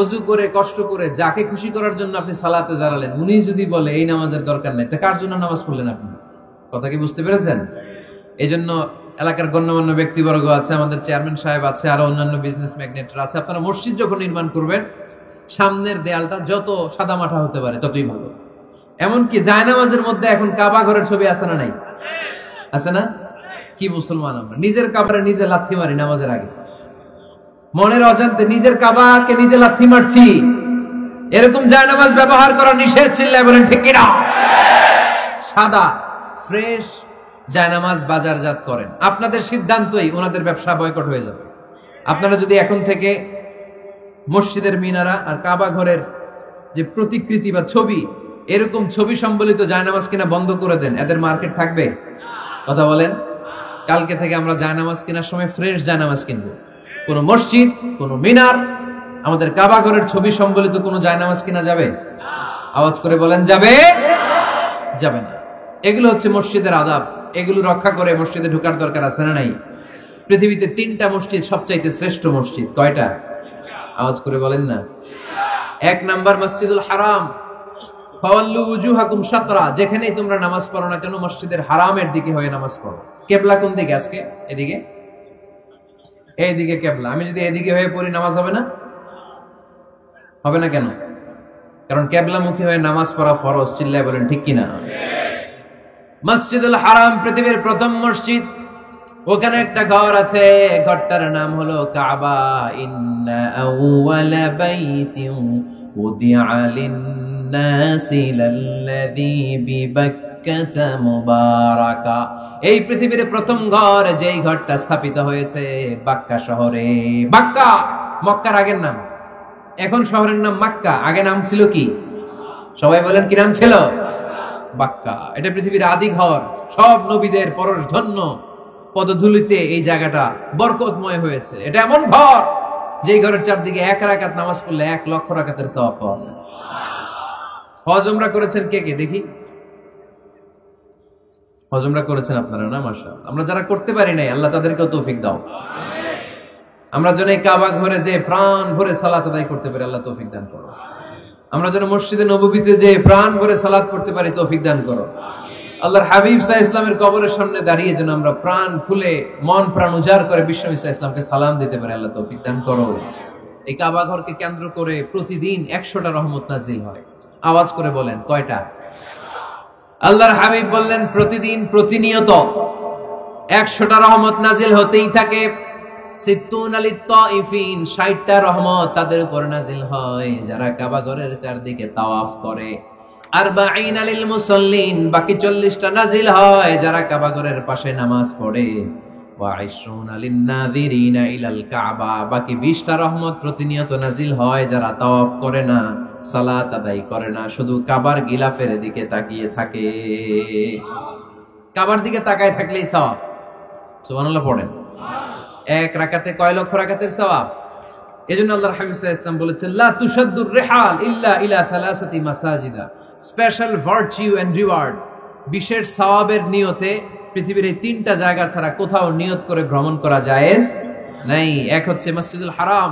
অজু করে কষ্ট করে যাকে খুশি করার জন্য আপনি সালাতে দাঁড়ালেন, উনি যদি বলে এই নামাজের দরকার নাই, তা কার জন্য নামাজ পড়লেন আপনি? কথা কি বুঝতে পেরেছেন? এই জন্য এলাকার গণ্যমান্য ব্যক্তিবর্গ আছে, আমাদের চেয়ারম্যান সাহেব আছে, আরো অন্যান্য বিজনেস ম্যাগনেটরা আছে, আপনারা মসজিদ যখন নির্মাণ করবেন, সামনের দেয়ালটা যত সাদামাটা হতে পারে ততই ভালো। এমনকি জায়নামাজের মধ্যে এখন কাবা ঘরের ছবি আছে না নাই? আছে না? কি মুসলমান আমরা, নিজের কাবারে নিজে লাথি মারি নামাজের আগে, মনের অজান্তে নিজের কাবাকে নিজে লাথি মারছি। এরকম জায়নামাজ ব্যবহার করা নিষেধ, চিল্লায় বলেন ঠিক কিনা? সাদা ফ্রেশ জায়নামাজ বাজারজাত করেন, আপনাদের সিদ্ধান্তই ওনাদের ব্যবসা বয়কট হয়ে যাবে। আপনারা যদি এখন থেকে মসজিদের মিনারা আর কাবা ঘরের যে প্রতিকৃতি বা ছবি, এরকম ছবি সম্বলিত জায়নামাজ কিনা বন্ধ করে দেন, এদের মার্কেট থাকবে? কথা বলেন। কালকে থেকে আমরা জায়নামাজ কেনার সময় ফ্রেশ জায়নামাজ কিনবো। কোন মসজিদ, কোন মিনার, আমাদের কাবা ঘরের ছবি সম্বলিত কোন জায়নামাজ কিনা যাবে? আওয়াজ করে বলেন, যাবে? যাবে না। এগুলো হচ্ছে মসজিদের আদাব, এগুলো রক্ষা করে মসজিদে ঢোকার দরকার আছে না নাই? পৃথিবীতে 3টা মসজিদ সবচাইতে শ্রেষ্ঠ মসজিদ, কয়টা? আওয়াজ করে বলেন না। 1 নাম্বার মসজিদুল হারাম, ফাওয়াল্লু উজুহাকুম শাতরা, যেখানেই তোমরা নামাজ পড়ো না কেন মসজিদের হারামের দিকে হয়ে নামাজ পড়ো। কিবলা কোন দিকে আজকে? এদিকে, এইদিকে কিবলা। আমি যদি এদিকে হয়ে পড়ি, নামাজ হবে না? হবে না কেন? কারণ কিবলামুখী হয়ে নামাজ পড়া ফরজ, চিল্লায় বলেন ঠিক কিনা? মসজিদুল হারাম পৃথিবীর প্রথম মসজিদ, ওখানে একটা ঘর আছে, ঘরটার নাম হলো কাবা। ইন্না আউওয়ালা বাইতিন উদিআ লিন-নাসি লাল্লাযী বিবাক্কাতা মুবারাকা। এই পৃথিবীর প্রথম ঘর, যেই ঘরটা স্থাপিত হয়েছে বাক্কা শহরে। বাক্কা মক্কার আগের নাম, এখন শহরের নাম মক্কা, আগে নাম ছিল কি? সবাই বলেন, কি নাম ছিল? বাক্কা। এটা পৃথিবীর আদি ঘর, সব নবীদের পরশধন্য পদধূলিতে এই জায়গাটা বরকতময় হয়েছে। এটা এমন ঘর, যেই ঘরের চারদিকে 1 রাকাত নামাজ পড়লে 1 লক্ষ রাকাতের সওয়াব পাওয়া যায়। হজ উমরা করেছেন কে কে দেখি? হজ উমরা করেছেন আপনারা না? মাশাআল্লাহ। আমরা যারা করতে পারি নাই, আল্লাহ তাদেরকেও তৌফিক দাও। আমরা যেন এই কাবা ঘরে যে প্রাণ ভরে সালাত আদায় করতে পারি, আল্লাহ তৌফিক দান করো। আমরা যেন মসজিদে নববীতে যে প্রাণ ভরে সালাত করতে পারি, তৌফিক দান করো। আল্লাহর হাবিব সাল্লাল্লাহু আলাইহি ওয়াসাল্লামের কবরের সামনে দাঁড়িয়ে যেন আমরা প্রাণ খুলে মন প্রাণ উজাড় করে বিশ্বনবী সাল্লাল্লাহু আলাইহি ওয়াসাল্লামকে সালাম দিতে পারি, আল্লাহ তৌফিক দান করো। এই কাবা ঘরকে কেন্দ্র করে প্রতিদিন 100টা রহমত নাজিল হয়। আওয়াজ করে বলেন, কয়টা? আল্লাহর হাবিব বললেন, প্রতিদিন প্রতিনিয়ত 100টা রহমত নাজিল হতেই থাকে। 60টা রহমত তাদের উপর নাজিল হয় যারা কাবা ঘরের চারদিকে তাওয়াফ করে। 40 লিল মুসাল্লিন, বাকি 40টা নাজিল হয় যারা কাবা ঘরের পাশে নামাজ পড়ে। 20 লিন নাযিরিনা ইলাল কাবা, বাকি 20টা রহমত প্রতিনিয়ত নাজিল হয় যারা তাওয়াফ করে না, সালাত আদায় করে না, শুধু কাবার গিলাফের দিকে তাকিয়ে থাকে। কাবার দিকে তাকায় থাকলেই সওয়াব। সুবহানাল্লাহ পড়েন। এক রাকাতে কয় লক্ষ রাকাতের সওয়াব। এজন্য আল্লাহর হাবিব সাল্লাল্লাহু আলাইহি ওয়াসাল্লাম বলেছেন, লা তুশাদ্দুর রিহাল ইল্লা ইলা সালাসাতি মাসাজিদা। স্পেশাল ভার্চু এন্ড রিওয়ার্ড, বিশেষ সওয়াবের নিয়তে পৃথিবীর এই তিনটা জায়গা ছাড়া কোথাও নিয়ত করে ভ্রমণ করা জায়েজ নাই। এক হচ্ছে মসজিদুল হারাম,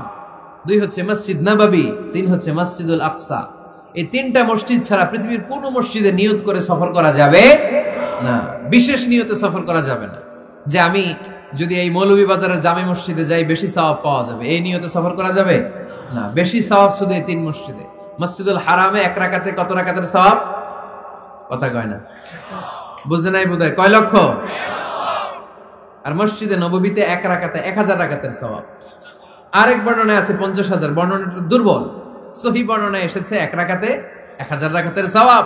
দুই হচ্ছে মসজিদ নববী, তিন হচ্ছে মসজিদুল আকসা। এই তিনটা মসজিদ ছাড়া পৃথিবীর কোন মসজিদে নিয়ত করে সফর করা যাবে না, বিশেষ নিয়তে সফর করা যাবে না। যে আমি যদি এই মৌলভীবাজারের জামে মসজিদে যাই বেশি সওয়াব পাওয়া যাবে, এই নিয়তে সফর করা যাবে না। বেশি সওয়াব শুধু এই তিন মসজিদে। মসজিদুল হারামে এক রাকাতে কত রাকাতের সওয়াব? কথা কয় না, বুঝে নাই বোধহয়, কয় লক্ষ। আর মসজিদে নববীতে এক রাকাতে 1000 রাকাতের সওয়াব। আরেক বর্ণনায় আছে 50,000, বর্ণনাটা দুর্বল। সহিহ বর্ণনায় এসেছে এক রাকাতে 1000 রাকাতের সওয়াব।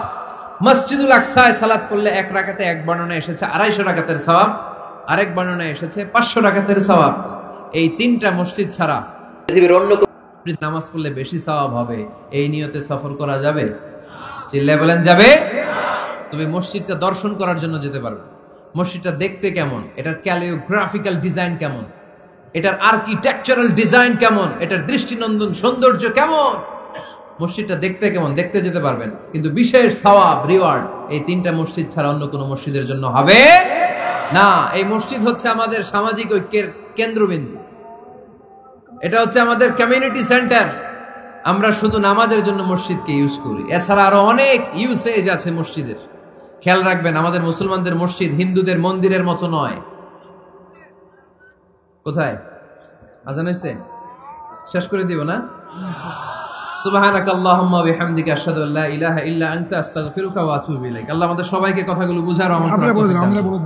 মসজিদুল আকসায় সালাত পড়লে এক রাকাতে, এক বর্ণনায় এসেছে 250 রাকাতের সওয়াব, আরেক বর্ণনায় এসেছে 500 রাকাতের সওয়াব। এই তিনটা মসজিদ ছাড়া পৃথিবীর অন্য নামাজ পড়লে বেশি সওয়াব হবে, এই নিয়তে সফর করা যাবে? চিল্লায় বলেন যাবে। তবে মসজিদটা দর্শন করার জন্য যেতে পারবে। মসজিদটা দেখতে কেমন, এটার ক্যালিওগ্রাফিক্যাল ডিজাইন কেমন, এটার আর্কিটেকচারাল ডিজাইন কেমন, এটার দৃষ্টিনন্দন সৌন্দর্য কেমন, মসজিদটা দেখতে কেমন, দেখতে যেতে পারবেন। কিন্তু বিশেষ সওয়াব রিওয়ার্ড এই তিনটা মসজিদ ছাড়া অন্য কোনো মসজিদের জন্য হবে না। এই মসজিদ হচ্ছে আমাদের সামাজিক ঐক্যের কেন্দ্রবিন্দু, এটা হচ্ছে আমাদের কমিউনিটি সেন্টার। আমরা শুধু নামাজের জন্য মসজিদকে ইউজ করি, এছাড়া আরো অনেক ইউসেজ আছে মসজিদের। খেয়াল রাখবেন, আমাদের মুসলমানদের মসজিদ হিন্দুদের মন্দিরের মতো নয়। কোথায় আজান হইছে? শেষ করে দিব না? সুবহানাকাল্লাহুম্মা ওয়া বিহামদিকা আশহাদু আল্লা ইলাহা ইল্লা আনতা আস্তাগফিরুকা ওয়া আতুবু ইলাইক। আল্লাহ আমাদের সবাইকে কথাগুলো বুঝার আমল করার তৌফিক দান করুন।